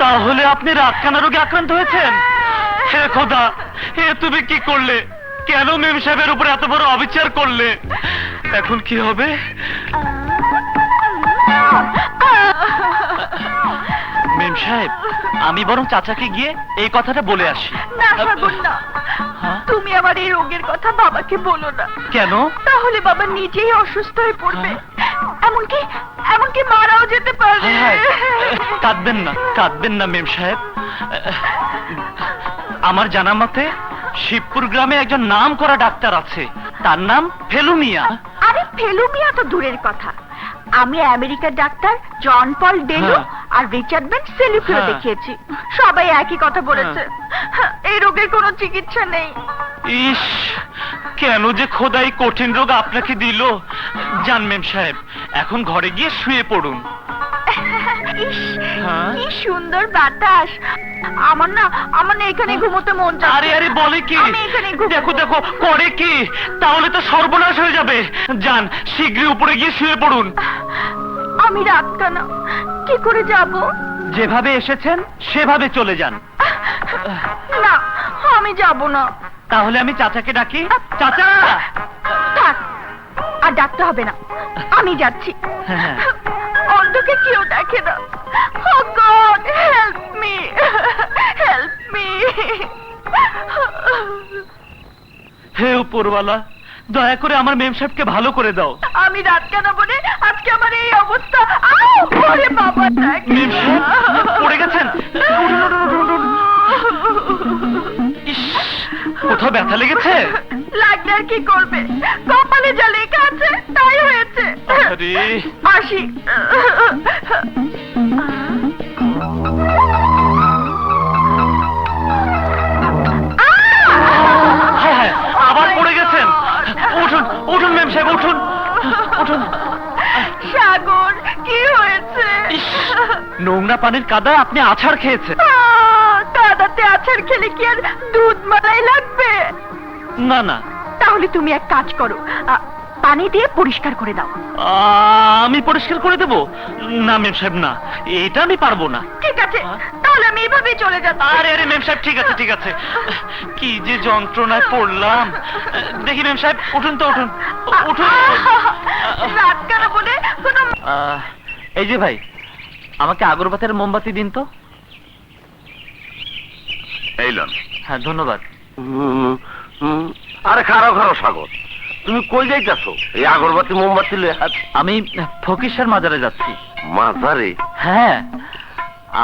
তাহলে আপনি রাতকানা রোগে আক্রান্ত হয়েছেন? হে খোদা, হে তুমি কি করলে? কেন মেম সাহেবের উপরে এত বড় অবিচার করলে? এখন কি হবে? মেম সাহেব, আমি বরং চাচাকে গিয়ে এই কথাটা বলে আসি। না সাগর না, হ্যাঁ? তুমি আমার এই রোগের কথা বাবাকে বলো না। কেন? তাহলে বাবা নিজেই অসুস্থ হয়ে পড়বে, এমনকি এমনকি মারাও যেতে পারে। হায় হায়, কাঁদবেন না, কাঁদবেন না মেম সাহেব। আমার জানা মতে শিবপুর গ্রামে একজন নাম করা ডাক্তার আছে, তার নাম ফেলু মিয়া। আরে ফেলু মিয়া তো দূরের কথা, আমি আমেরিকার ডাক্তার জন পল ডেলু আর রিচার্ড বেন সেলিফিও দেখিয়েছি, সবাই একই কথা বলেছে, এই রোগের কোনো চিকিৎসা নেই। ইস, কেন যে খোদাই কঠিন রোগ আপনাকে দিল। জান মেম সাহেব, এখন ঘরে গিয়ে শুয়ে পড়ুন। ইস, হ্যাঁ? কি সুন্দর বাতাস। আমার না এখানে ঘুমোতে মন চাচ্ছে। আরে আরে বলে কি? আমি এখানে ঘুমোবো। দেখো দেখো করে কি, তাহলে তো সর্বনাশ হয়ে যাবে। যান শীঘ্রই উপরে গিয়ে শুয়ে পড়ুন। আমি রাত কানা কি করে যাব? যেভাবে এসেছেন সেভাবে চলে যান। না, আমি যাব না। তাহলে আমি চাচাকে ডাকি। চাচা! থাক, আর ডাকতে হবে না, আমি যাচ্ছি। হ্যাঁ। অন্ধকে কেউ দেখে না। Oh God, help me, help me. হে উপরওয়ালা, দয়া করে আমার মেম সাহেবকে ভালো করে দাও। আমি রাত কেন বলে আজকে আমার এই অবস্থা। আউ! ওরে বাবা, দেখে মেম সাহেব পড়ে গেছেন। ইস, কোথাও ব্যথা লেগেছে? লাগলে আর কি করবে, কপালে যা লেখা আছে তাই হয়েছে। আরে আসি। হ্যাঁ হ্যাঁ, আবার পড়ে গেছেন। উঠুন উঠুন মেম সাহেব, উঠুন উঠুন। সাগর, কি হয়েছে? ইস, নোংরা পানির কাদায় আপনি আছাড় খেয়েছেন। কাদাতে আছাড় খেলে কি আর দুধ মালাই লাগবে? না না, তাহলে তুমি এক কাজ করো, পানি দিয়ে পরিষ্কার করে দাও। আমি পরিষ্কার করে দেব? না মেম সাহেব, না, এটা আমি পারবো না। ঠিক আছে, তাহলে আমি এভাবেই চলে যাচ্ছি। আরে আরে মেম সাহেব, ঠিক আছে ঠিক আছে। কি যে যন্ত্রণায় পড়লাম। দেখি মেম সাহেব, উঠুন তো, উঠুন উঠুন। রাত কেন বলে কোনো এই যে ভাই, আমাকে আগরবাতির মোমবাতি দিন তো। এই লন। হ্যাঁ ধন্যবাদ। আরে খারাপ খারাপ সাগর, তুমি কই যাইতাছো এই আগরবাতি মোমবাতি লয়ে? আমি ফকির মাজারে যাচ্ছি। মাজারে? হ্যাঁ,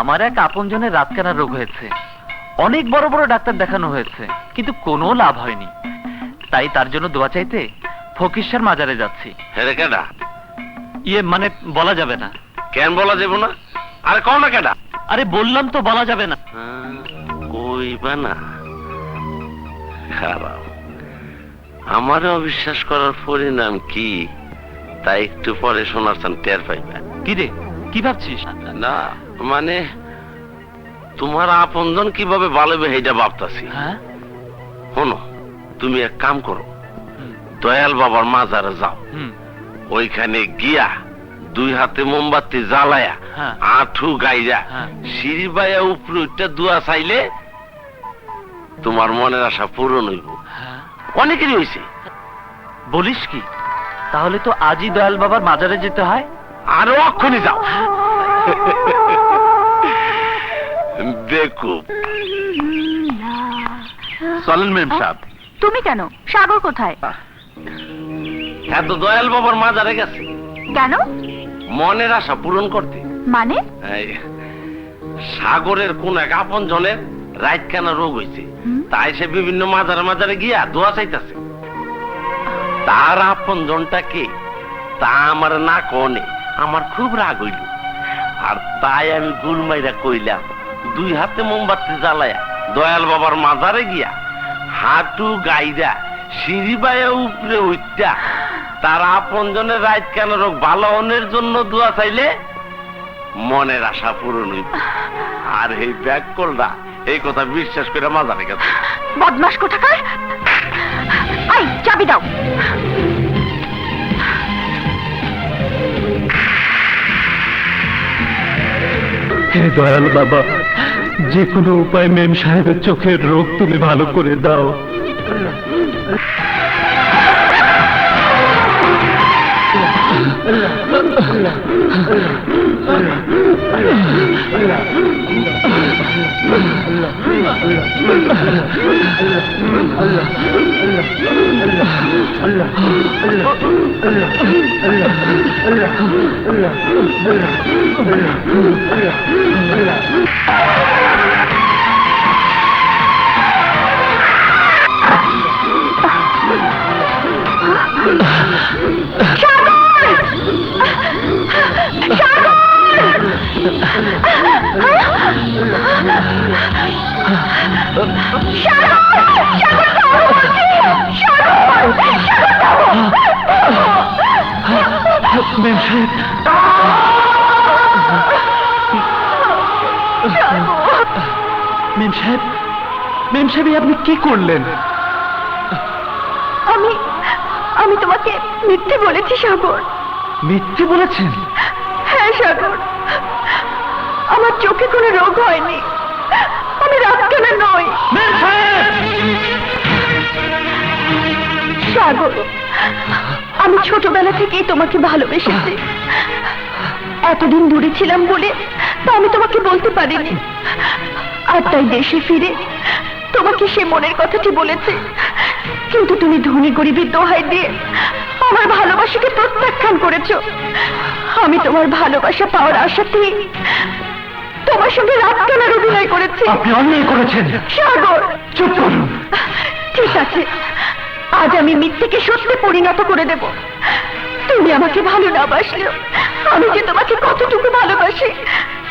আমার এক আপনজনের রাতকানার রোগ হয়েছে। অনেক বড় বড় ডাক্তার দেখানো হয়েছে, কিন্তু কোনো লাভ হয়নি। তাই তার জন্য দোয়া চাইতে ফকির মাজারে যাচ্ছি। হেরে কেডা? ইয়ে মানে বলা যাবে না। কেন বলা যাবো না? আরে কও না কেডা? আরে বললাম তো বলা যাবে না। কইবা না? খারাপ। আমার অবিশ্বাস করার পরিণাম কি তাই একটু পরে শোনার চান টের পাইবা। কি রে, কি ভাবছিস? না মানে তোমার আপনজন কিভাবে বাড়বে সেইটা ভাবতাছি। হ্যাঁ, শোনো, তুমি এক কাম করো, দয়াল বাবার মাজারে যাও। হুম, ওইখানে গিয়া দুই হাতে মোমবাতি জ্বালায়া হ্যাঁ। আঁঠু গাইরা হ্যাঁ। সিঁড়ি বাইয়া উপরে উঠটা দোয়া চাইলে তোমার মনের আশা পূরণ হইব। হ্যাঁ। অনেকেরই হয়েছে। বলিস কি? তাহলে তো আজই দয়াল বাবার মাজারে যেতে হয়। আরো অক্ষণে যাও। দেখো, চলেন মেম সাহেব। তুমি কেন? সাগর কোথায়? হ্যাঁ, তো দয়াল বাবার মাজারে গেছে কেন? মনের আশা পূরণ করতে। মানে? এই, সাগরের কোন এক আপন জনের রাইট কানা রোগ হয়েছে, তাই সে বিভিন্ন মাজারে মাজারে গিয়া দোয়া চাইতেছে। তার আপন জনটা কে তা আমার না কনে আমার খুব রাগ হইল, আর তাই আমি গুলমাইরা কইলাম দুই হাতে মোমবাতি জ্বালায়া দয়াল বাবার মাজারে গিয়া হাঁটু গাইরা সিঁড়ি বাইয়া উপরে উঠতা তার আপন জনের রাইট কানা রোগ ভালো হনের জন্য দোয়া চাইলে মনের আশা পূরণ হইব। আর এই ব্যাগ করলা এই কথা বিশ্বাস করে মাজারে গেছে। বদমাস কোথাকার! আই, চাবি দাও। হে দয়াল বাবা, যে কোনো উপায় মেম সাহেবের চোখের রোগ তুমি ভালো করে দাও। মেম সাহেব, মেম সাহেব, মেম সাহেব, আপনি কি করলেন? আমি তোমাকে মিথ্যে বলেছি সাগর। মিথ্যে বলেছেন? হ্যাঁ সাগর, আমার চোখে কোনো রোগ হয়নি, আমি রাতকানা নই। সাগর, আমি ছোটবেলা থেকেই তোমাকে ভালোবেসেছি। এতদিন দূরে ছিলাম বলে তা আমি তোমাকে বলতে পারিনি, আর তাই দেশে ফিরে তোমাকে সে মনের কথাটি বলেছে। কিন্তু তুমি ধনী গরিবের দোহাই দিয়ে আমার ভালোবাসাকে প্রত্যাখ্যান করেছো। আমি তোমার ভালোবাসা পাওয়ার আশাতেই তোমার সঙ্গে রাত কানার অভিনয় করেছি। আপনি অন্যায় করেছেন। সাগর, চুপ করুন। ঠিক আছে, আজ আমি মিথ্যেকে সত্যি পরিণত করে দেব। তুমি আমাকে ভালো না বাসলেও আমি যে তোমাকে কতটুকু ভালোবাসি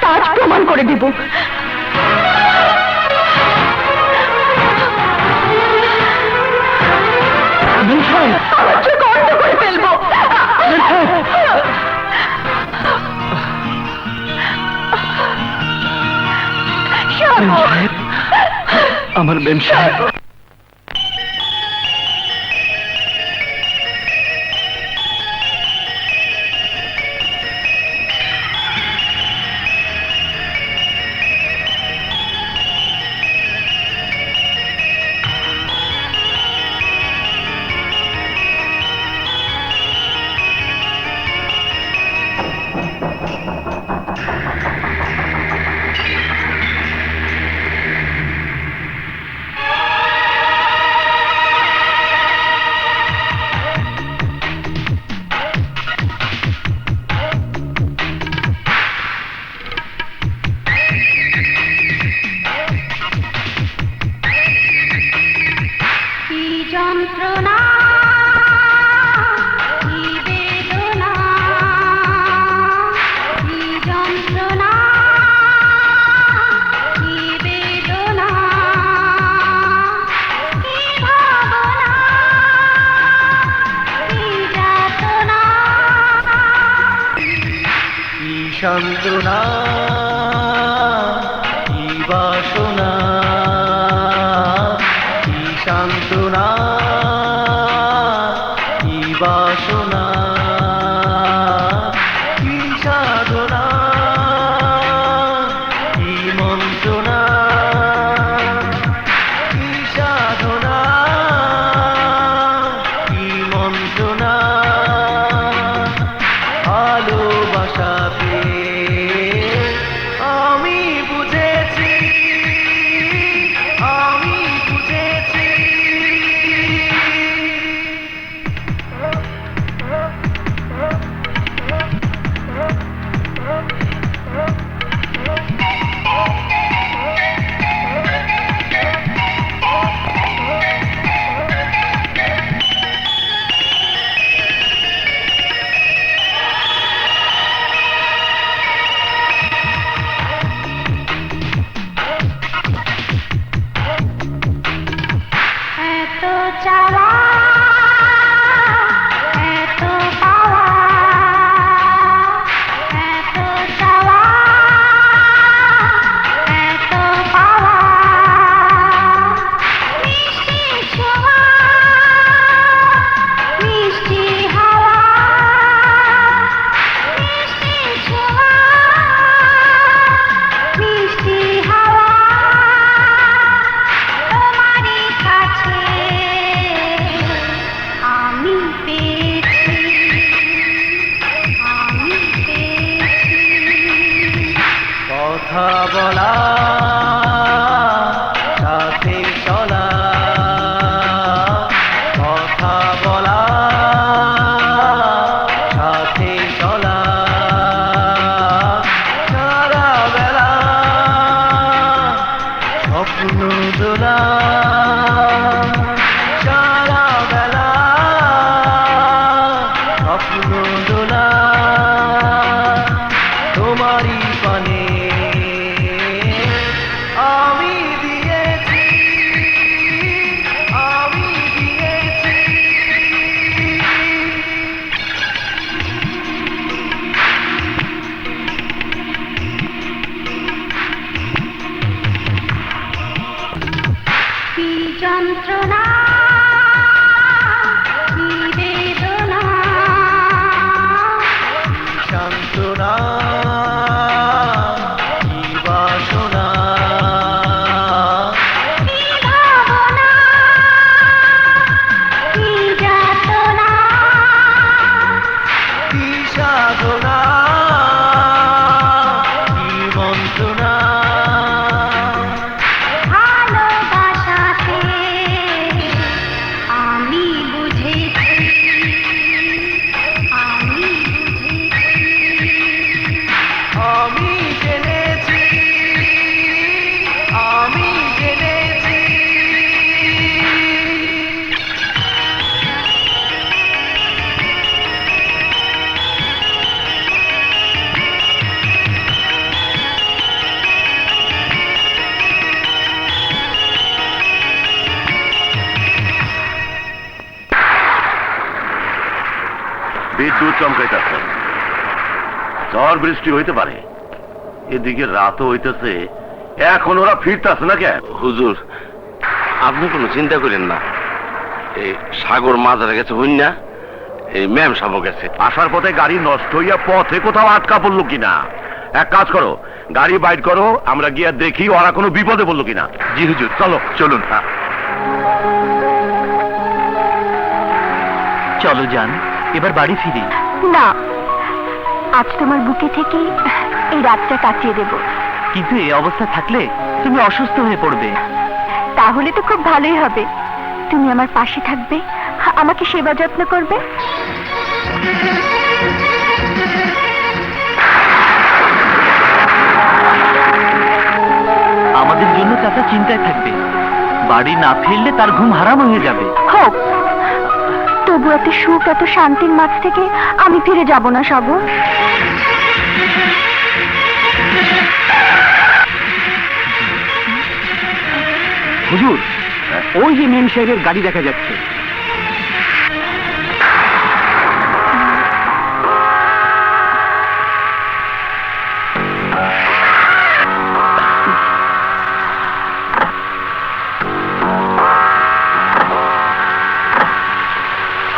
তা আজ প্রমাণ করে দেব। আমার চোখ অন্ধ করে ফেলবো। সাগর, আমার মেম সাহেব, যন্ত্রণা, কি বেদনা, কি যন্ত্রণা, কি বেদনা, কি ভাবনা, কি যাতনা, কি সান্ত্বনা, কি বাসনা, কি সান্ত্বনা, কি বাসনা, কি সাধনা, কি মন্ত্রণা, কি সাধনা, কি মন্ত্রণা, ভালোবাসা পেয়ে আমি বুঝেছি, আমি বুঝেছি। এত চাওয়া, এত পাওয়া, এত চাওয়া, এত পাওয়া, মিষ্টি ছোঁয়া, মিষ্টি হাওয়া, মিষ্টি ছোঁয়া, মিষ্টি হাওয়া, তোমারই কাছে আমি পেয়েছি, আমি পেয়েছি। কথা বলা, সাথে চলা, কথা বলা, সাথে চলা, সারা বেলা স্বপ্ন দোলা, সারা বেলা স্বপ্ন দোলা, তোমারই পানে বিদ্যুৎ চমকাইতেছে, ঝড় বৃষ্টি হইতে পারে, এদিকে রাতও হইতেছে, এখন ওরা ফিরতেছে না কেন? হুজুর, আপনি কোনো চিন্তা করেন না, এই সাগর মাঝারে গেছে হইনা, এই ম্যাম সাবো গেছে। আসার পথে গাড়ি নষ্ট হইয়া পথে কোথাও আটকা পড়লো কিনা। এক কাজ করো, গাড়ি বাইট করো, আমরা গিয়া দেখি ওরা কোনো বিপদে পড়লো কিনা। জি হুজুর, চলো চলুন। চলো যান, এবার বাড়ি ফিরি। না, আজ তোমার বুকে থেকে এই রাতটা কাটিয়ে দেব। কিন্তু এই অবস্থা থাকলে তুমি অসুস্থ হয়ে পড়বে। তাহলে তো খুব ভালোই হবে। তুমি আমার পাশে থাকবে, আমাকে সেবা যত্ন করবে। আমাদের জন্য চাচা চিন্তায় থাকবে, বাড়ি না ফিরলে তার ঘুম হারাম হয়ে যাবে। হোক, তবু এত সুখ, এত শান্তির মাঝ থেকে আমি ফিরে যাব না সাগর। হুজুর, ওই যে মেম সাহেবের গাড়ি দেখা যাচ্ছে।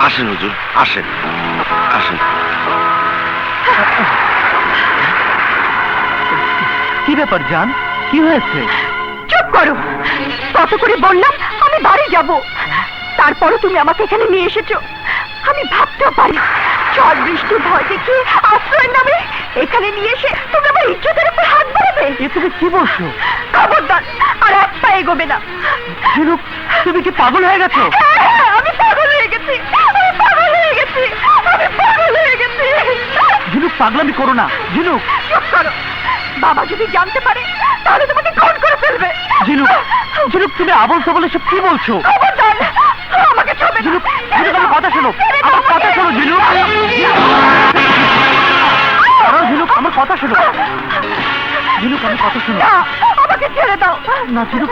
আসেন হুজুর, আসেন আসেন। কি ব্যাপার জান, কি হয়েছে? চুপ করো, কত করে বললাম আমি বাড়ি যাব, তারপরও তুমি আমাকে এখানে নিয়ে এসেছো। আমি ভাবতেও পারি ঝড় বৃষ্টির ভয় দেখে আশ্রয়ের নামে এখানে নিয়ে এসে তুমি আমার ইজ্জতের উপর হাত বাড়াবে। এ তুমি কি বলছো? খবরদার, আর এক পা এগোবে না। ঝিনুক, তুমি কি পাগল হয়ে গেছো? হ্যাঁ, আমি পাগল হয়ে গেছি, আমি পাগল হয়ে গেছি, আমি পাগল হয়ে গেছি। ঝিনুক, পাগলামি করো না। ঝিনুক, চুপ করো, বাবা যদি জানতে পারে তাহলে তোমাকে খুন করে ফেলবে। ঝিনুক, ঝিনুক, তুমি আবল তাবল এসব কি বলছো? খবরদার, আমাকে ছবে। ঝিনুক, ঝিনুক, আমার কথা শোনো, আমার কথা শোনো ঝিনুক। দাঁড়াও ঝিনুক, আমার কথা শোনো। ঝিনুক, আমার কথা শোনো। না, আমাকে ছেড়ে দাও। না ঝিনুক,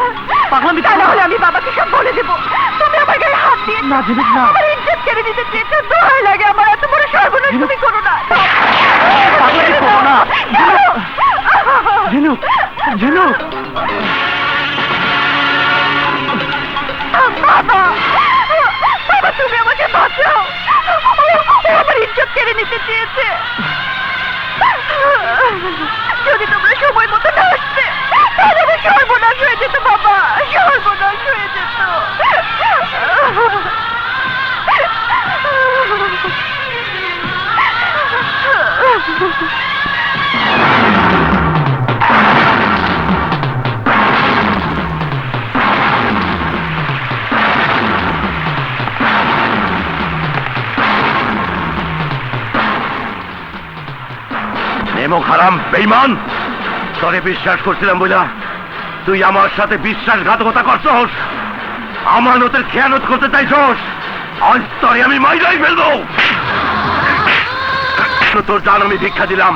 পাগলামি তা করো না না। হলে আমি বাবাকে সব বলে দেবো। তুমি আমার গায়ে হাত দিয়ে না ঝিনুক, না। আমার ইজ্জত কেড়ে দিতে চেয়েছো। দোহাই লাগে, আমার এত বড় সর্বনাশ তুমি করো না। পাগলামি করো না। ঝিনুক, ঝিনুক। বাবা, বাবা, তুমি আমাকে বাঁচাও। ও আমার ইজ্জত কেড়ে নিতে চেয়েছে। যদি তোমরা সময় মতো না আসতে তাহলে আমার সর্বনাশ হয়ে যেত বাবা, সর্বনাশ হয়ে যেত। নেমো হারাম বেঈমান, তোরে বিশ্বাস করছিলাম বইলা তুই আমার সাথে বিশ্বাসঘাতকতা করছস, আমানতের খেয়ানত করতে চাইছস। আজ তোরে আমি মাইরাই ফেলবো। তোর জান আমি ভিক্ষা দিলাম,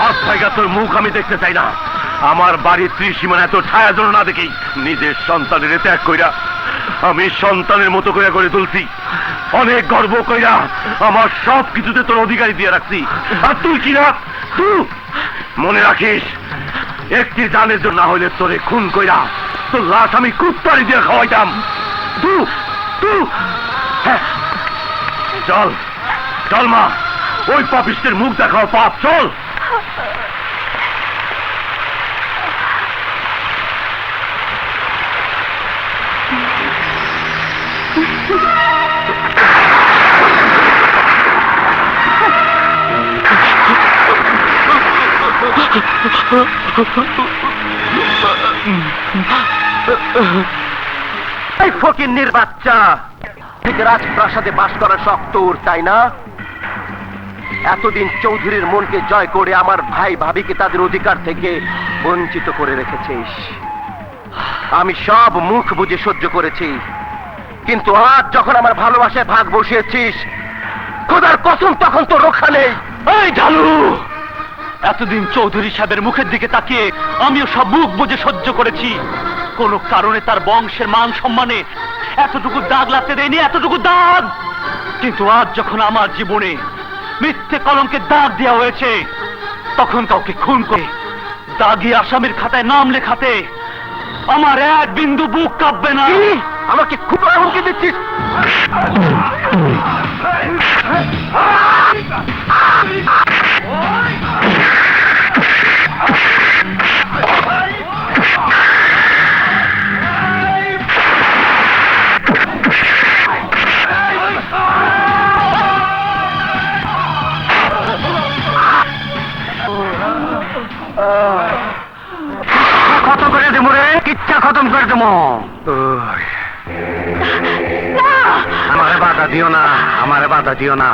আজ থেকে তোর মুখ আমি দেখতে চাই না। আমার বাড়ির ত্রিসীমানা এত ছায়া যেন না দেখি। নিজের সন্তানের ত্যাগ কইরা আমি সন্তানের মতো করে গড়ে তুলছি, অনেক গর্ব কইরা আমার সব কিছুতে তোর অধিকারী দিয়ে রাখছি। আর তুই কি না, তুই মনে রাখিস, একটি জানের জন্য না হইলে তোরে খুন কইরা তোর লাশ আমি কুত্তারি দিয়ে খাওয়াইতাম। তুই তুই হ্যাঁ, চল চল মা, ওই পাপিষ্টের মুখ দেখাও পাপ, চল। এই ফকিন্নির বাচ্চা, ঠিক রাজপ্রাসাদে বাস করা শখ তোর, তাই না? এতদিন চৌধুরীর মনকে জয় করে আমার ভাই ভাবিকে তাদের অধিকার থেকে বঞ্চিত করে রেখেছিস। আমি সব মুখ বুজে সহ্য করেছি, কিন্তু আজ যখন আমার ভালোবাসায় ভাগ বসিয়েছিস, খোদার কসম তখন তো রক্ষা নেই। এই ঢালু, এত এতদিন চৌধুরী সাহেবের মুখের দিকে তাকিয়ে আমিও সব মুখ বুজে সহ্য করেছি। কোন কারণে তার বংশের মান সম্মানে এতটুকু দাগ লাগতে দেয়নি, এতটুকু দাগ। কিন্তু আজ যখন আমার জীবনে মিথ্যে কলঙ্কের দাগ দেওয়া হয়েছে, তখন কাউকে খুন করে দাগি আসামির খাতায় নাম লেখাতে আমার এক বিন্দু বুক কাঁপবে না। আমাকে খুব হুমকি দিচ্ছিস? খতম করে দেবো রে, কিচ্ছা খতম করে দেবো। আমারে বাধা দিও না, আমারে বাধা দিও না।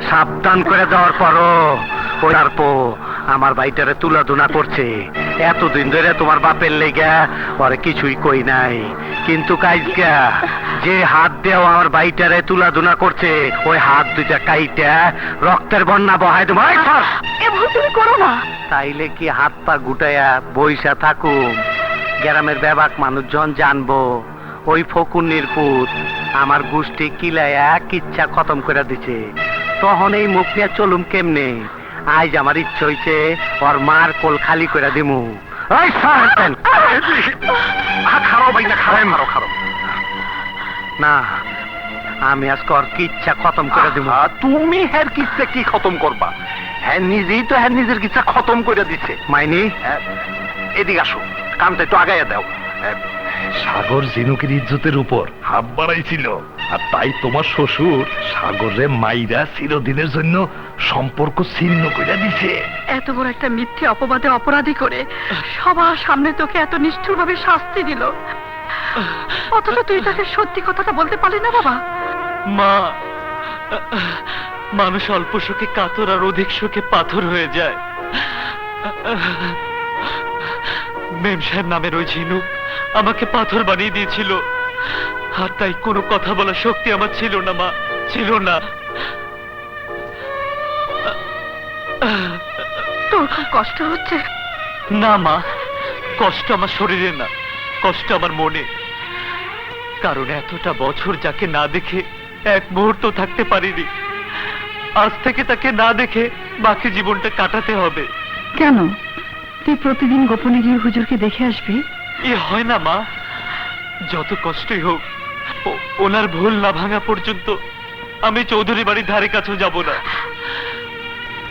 সাবধান করে দেওয়ার পরও ওই তারপর আমার বাইটারে তুলাধুনা করছে। এতদিন ধরে তোমার বাপের লেগা পরে কিছুই কই নাই, কিন্তু কাইজকা যে হাত দেও আমার বাইটারে তুলাধুনা করছে, ওই হাত দুইটা কাইটা রক্তের বন্যা বহায় দেবো। এ ভুল তুমি করো না। তাইলে কি হাত পা গুটাইয়া বইসা থাকুম? গ্রামের ব্যাবাক মানুষজন জানবো ওই ফকুন্নির পুত আমার গোষ্ঠী কিলাইয়া কিচ্ছা খতম করে দিছে, তখন এই মুখ নিয়ে চলুম কেমনে? আজ আমার ইচ্ছে হইছে ওর মার কোল খালি করে দিমু। ওই সারতেন খারাপ ভাই না, খারাপ মারো, খারাপ। না, আমি আজকে ওর কিচ্ছা খতম করে দিমু। তুমি হ্যার কিচ্ছা কি খতম করবা? হ্যাঁ নিজেই তো হ্যাঁ নিজের কিচ্ছা খতম করে দিছে। মাইনি এদিকে আসো, কানটা একটু আগাইয়া দাও। সাগর ঝিনুকের ইজ্জতের উপর হাত বাড়াইছিল, আর তাই তোমার শ্বশুর সাগরে মাইরা চিরদিনের জন্য সম্পর্ক ছিন্ন করে দিছে। এত বড় একটা মিথ্যে অপবাদে অপরাধী করে সবার সামনে তোকে এত নিষ্ঠুরভাবে শাস্তি দিল, অথচ তুই তাকে সত্যি কথাটা বলতে পারলি না বাবা। মা, মানুষ অল্প শোকে কাতর আর অধিক শোকে পাথর হয়ে যায়। মেম সাহেব নামের ওই ঝিনুক আমাকে পাথর বানিয়ে দিয়েছিল, আর তাই কোনো কথা বলার শক্তি আমার ছিল না মা, ছিল না। তোর খুব কষ্ট হচ্ছে? না মা, কষ্ট আমার শরীরে না, কষ্ট আমার মনে। কারণ এতটা বছর যাকে না দেখে এক মুহূর্ত থাকতে পারিনি, আজ থেকে তাকে না দেখে বাকি জীবনটা কাটাতে হবে। কেন? তুই প্রতিদিন গোপনে গিয়ে হুজুরকে দেখে আসবি? এ হয় না মা, যত কষ্টই হোক ওনার ভুল না ভাঙা পর্যন্ত আমি চৌধুরী বাড়ির ধারে কাছেও যাব না।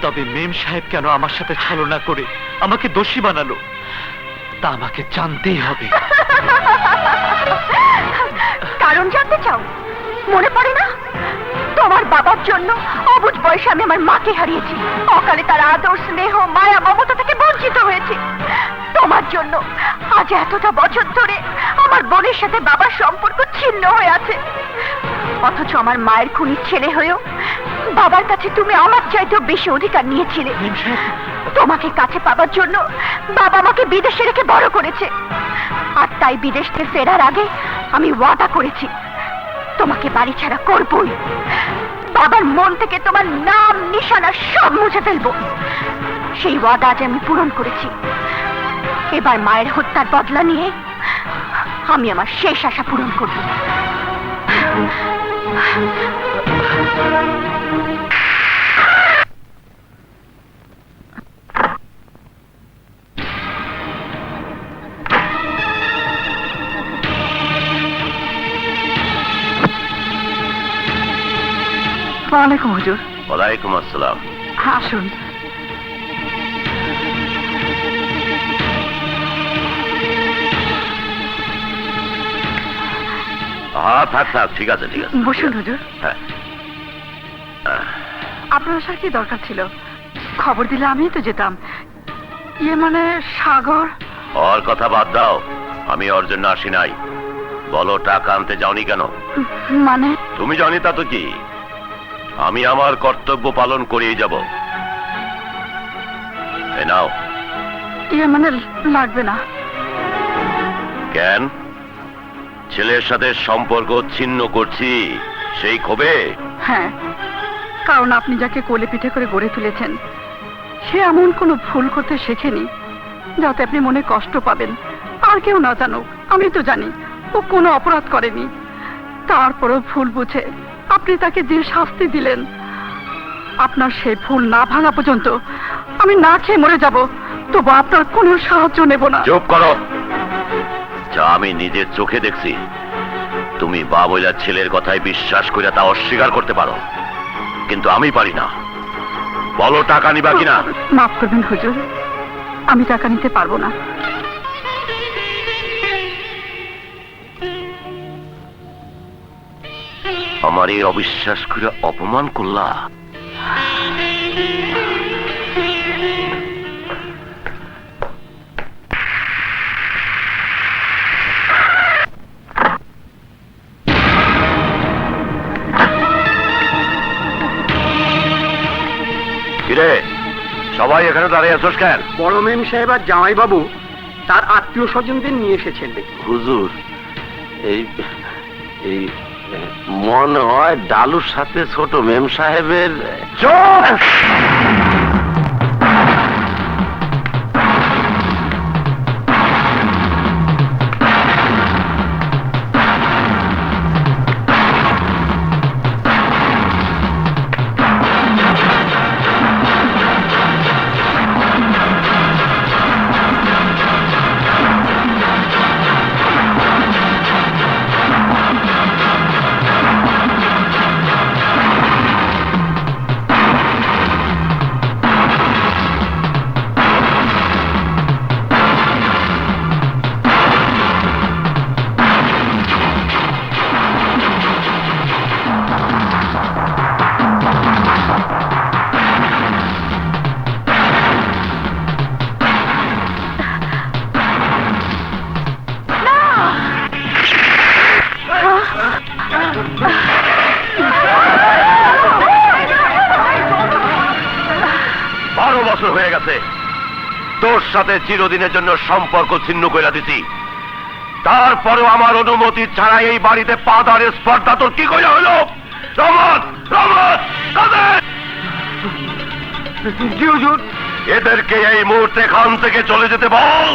তবে মেম সাহেব কেন আমার সাথে ছলনা করে আমাকে দোষী বানালো তা আমাকে জানতেই হবে। কারণ জানতে চাও? মনে পড়ে না তোমার বাবার জন্য অবুঝ বয়সে আমি আমার মাকে হারিয়েছি, অকালে তার আদর স্নেহ মায়া মমতা থেকে বঞ্চিত হয়েছি। তোমার জন্য আজ এতটা বছর ধরে আমার বোনের সাথে বাবার সম্পর্ক ছিন্ন হয়ে আছে, অথচ আমার মায়ের খুনির ছেলে হয়েও বাবার কাছে তুমি আমার চাইতেও বেশি অধিকার নিয়েছিলে। মেম সাহেব, তোমাকে কাছে পাবার জন্য বাবা আমাকে বিদেশে রেখে বড় করেছে, আর তাই বিদেশ থেকে ফেরার আগে আমি ওয়াদা করেছি তোমাকে বাড়ি ছাড়া করবই। বাবার মন থেকে তোমার নাম নিশানা সব মুছে ফেলবো। সেই ওয়াদা আজ আমি পূরণ করেছি। এবার মায়ের হত্যার বদলা নিয়ে আমি আমার শেষ আশা পূরণ করব। ওয়ালাইকুম হুজুর। ওয়ালাইকুম আসসালাম। আসুন। হ্যাঁ থাক থাক, ঠিক আছে ঠিক আছে। বসুন হুজুর। হ্যাঁ আপনার আসার কি দরকার ছিল? খবর দিলে আমিই তো যেতাম। ইয়ে মানে সাগর। ওর কথা বাদ দাও, আমি ওর জন্য আসি নাই। বলো টাকা আনতে যাওনি কেন? মানে তুমি জানি তা তো কি, আমি আমার কর্তব্য পালন করেই যাব। এ নাও। ইয়ে মানে লাগবে না। কেন? ছেলের সাথে সম্পর্ক ছিন্ন করছি সেই ক্ষোভে? হ্যাঁ, কারণ আপনি যাকে কোলে পিঠে করে গড়ে তুলেছেন সে এমন কোনো ভুল করতে শেখেনি যাতে আপনি মনে কষ্ট পাবেন। আর কেউ না জানুক, আমি তো জানি ও কোনো অপরাধ করেনি। তারপরও ভুল বুঝে আপনি তাকে যে শাস্তি দিলেন, আপনার সেই ভুল না ভাঙা পর্যন্ত আমি না খেয়ে মরে যাব, তবু আপনার কোনো সাহায্য নেব না। চুপ করো। যা আমি নিজের চোখে দেখছি, তুমি বাবুলার ছেলের কথায় বিশ্বাস করে তা অস্বীকার করতে পারো, কিন্তু আমি পারি না। বলো টাকা নিবা কিনা? মাফ করবেন হুজুর, আমি টাকা নিতে পারবো না। আমার এই অবিশ্বাস করে অপমান করলা। কিরে, সবাই এখানে দাঁড়িয়ে আছোস কেন? বড় মেম সাহেব আর জামাই বাবু তার আত্মীয় স্বজনদের নিয়ে এসেছেন। হুজুর, এই এই মনে হয় ডালুর সাথে ছোট মেম সাহেবের। হয়ে গেছে, তোর সাথে চিরদিনের জন্য সম্পর্ক ছিন্ন করে দিছি। তারপরেও আমার অনুমতি ছাড়া এই বাড়িতে পা দাঁড়ের স্পর্ধা তোর কি করে হলো? রহমত, রহমত, এদেরকে এই মুহূর্তে এখান থেকে চলে যেতে বল।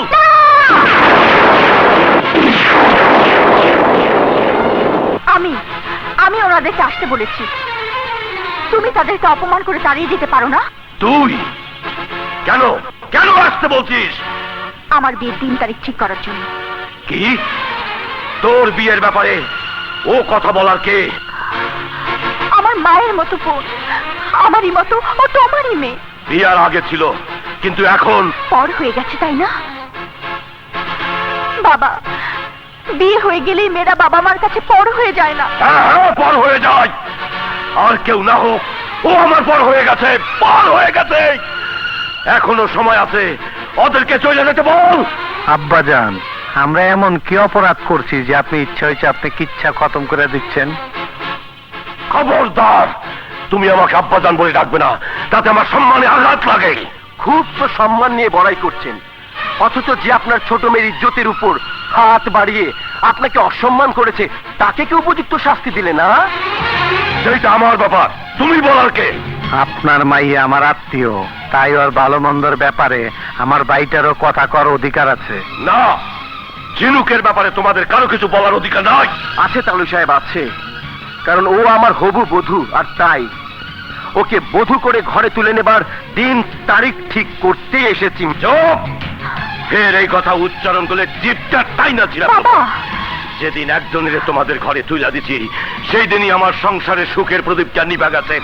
আমি ওনাদেরকে আসতে বলেছি, তুমি তাদেরকে অপমান করে তাড়িয়ে দিতে পারো না? তুই কেন কেন আসতে বলছিস? আমার বিয়ের 3 তারিখ ঠিক করার জন্য। কি? তোর বিয়ের ব্যাপারে ও কথা বলার কে? আমার মায়ের মতো বোন, আমারই মতো ও তোমারই মেয়ে। বিয়ার আগে ছিল, কিন্তু এখন পর হয়ে গেছে, তাই না? বাবা, বিয়ে হয়ে গেলেই মেয়েরা বাবা মার কাছে পর হয়ে যায় না? হ্যাঁ, পর হয়ে যায়। আর কেউ না হোক, ও আমার পর হয়ে গেছে, পর হয়ে গেছে। এখনো সময় আছে, ওদেরকে চলে যেতে বল। আব্বাজান, আমরা এমন কি অপরাধ করছি যে আপনি ইচ্ছা হয়েছে আপনি কিচ্ছা খতম করে দিচ্ছেন? খবরদার, তুমি আমাকে আব্বাজান বলে ডাকবে না, তাতে আমার সম্মানে আঘাত লাগে। খুব তো সম্মান নিয়ে বড়াই করছেন, অথচ যে আপনার ছোট মেয়ের ইজ্জতের উপর হাত বাড়িয়ে আপনাকে অসম্মান করেছে তাকে কি উপযুক্ত শাস্তি দিলে না? সেইটা আমার ব্যাপার, তুমি বলার কে? আপনার মাইয়া আমার আত্মীয়, তাই ওর ভালো মন্দর ব্যাপারে আমার ভাইটারও কথা কর অধিকার আছে। না, ঝিনুকের ব্যাপারে তোমাদের কারো কিছু বলার অধিকার নাই। আছে তালু সাহেব, আছে, কারণ ও আমার হবু বধূ, আর তাই ওকে বধূ করে ঘরে তুলে নেবার দিন তারিখ ঠিক করতে এসেছি। চুপ! ফের এই কথা উচ্চারণ করলে জিপটা তাই না ছিল। যেদিন একজনের তোমাদের ঘরে তুলে দিচ্ছি, সেই দিনই আমার সংসারে সুখের প্রদীপটা নিভা গেছে।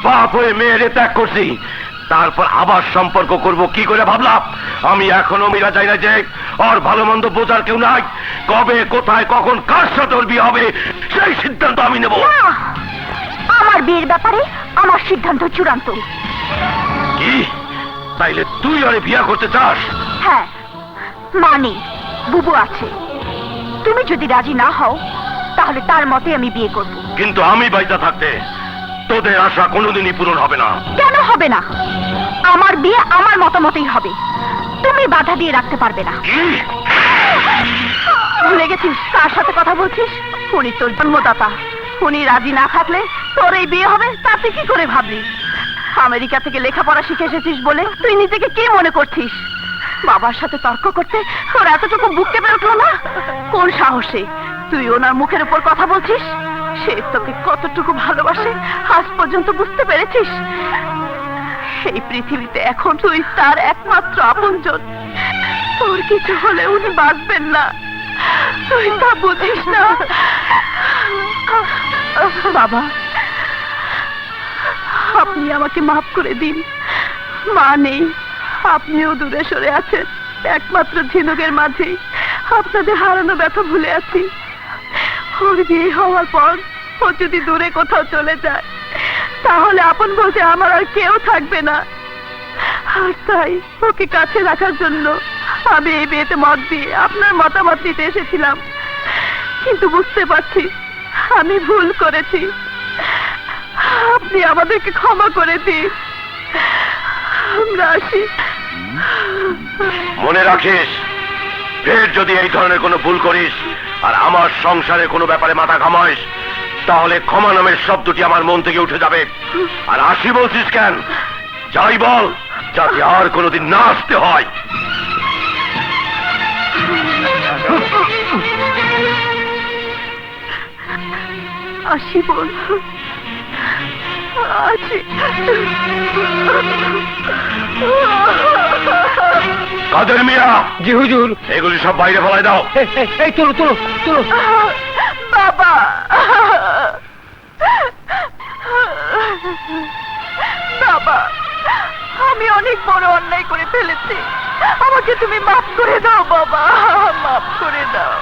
বাপ হয়ে মেয়েরে ত্যাগ করছি, তারপর আবার সম্পর্ক করব কি করে ভাবলাম? আমি এখনো মিলা যাই না যে ওর ভালো মন্দ বোঝার কেউ নাই। কবে, কোথায়, কখন, কার সাথে ওর বিয়ে হবে সেই সিদ্ধান্ত আমি নেব। আমার বিয়ের ব্যাপারে আমার সিদ্ধান্ত চূড়ান্ত। কি? তাইলে তুই ওরে বিয়ে করতে চাস? হ্যাঁ, মানে বুবু আছে। তুমি যদি রাজি না হও তাহলে তার মতে আমি বিয়ে করব। কিন্তু আমি বাইচা থাকতে তোদের আশা কোনোদিনই পূরণ হবে না। কেন হবে না? আমার বিয়ে আমার মতামতেই হবে, তুমি বাধা দিয়ে রাখতে পারবে না। কি? ভুলে গেছিস কার সাথে কথা বলছিস? উনি তোর জন্মদাতা, উনি রাজি না থাকলে তোর এই বিয়ে হবে তাতে কি করে ভাবলি? আমেরিকা থেকে লেখাপড়া শিখে এসেছিস বলে তুই নিজেকে কি মনে করছিস? বাবার সাথে তর্ক করতে তোর এতটুকু বুক কেঁপে উঠলো না? কোন সাহসে তুই ওনার মুখের উপর কথা বলছিস? সে তোকে কতটুকু ভালোবাসে আজ পর্যন্ত বুঝতে পেরেছিস? এই পৃথিবীতে এখন তুই তার একমাত্র আপনজন। তোর কিছু হলে উনি বাঁচবেন না, তুই তা বুঝিস না। বাবা, আপনি আমাকে মাফ করে দিন। মা নেই, আপনিও দূরে সরে আছেন। একমাত্র ঝিনুকের মাঝেই আপনাদের হারানো ব্যথা ভুলে আছি। ওর বিয়ে হওয়ার পর ও যদি দূরে কোথাও চলে যায় তাহলে আপন বলতে আমার আর কেউ থাকবে না। আর তাই ওকে কাছে রাখার জন্য আমি এই বিয়েতে মত দিয়ে আপনার মতামত দিতে এসেছিলাম। কিন্তু বুঝতে পারছি আমি ভুল করেছি। আপনি আমাদেরকে ক্ষমা করে দিন। আমরা আসি। মনে রাখিস, ফের যদি এই ধরনের কোনো ভুল করিস আর আমার সংসারে কোনো ব্যাপারে মাথা ঘামাইস, তাহলে ক্ষমা নামের শব্দটি আমার মন থেকে উঠে যাবে। আর আসি বলছিস কেন? যাই বল, যাতে আর কোনোদিন না আসতে হয়। আসি বল, আসি। কাদের মিয়া, জি হুজুর। এগুলি সব বাইরে ফেলাই দাও। এই তুলো তুলো তুলো। বাবা, বাবা, আমি অনেক বড় অন্যায় করে ফেলেছি। আমাকে তুমি মাফ করে দাও বাবা, মাফ করে দাও।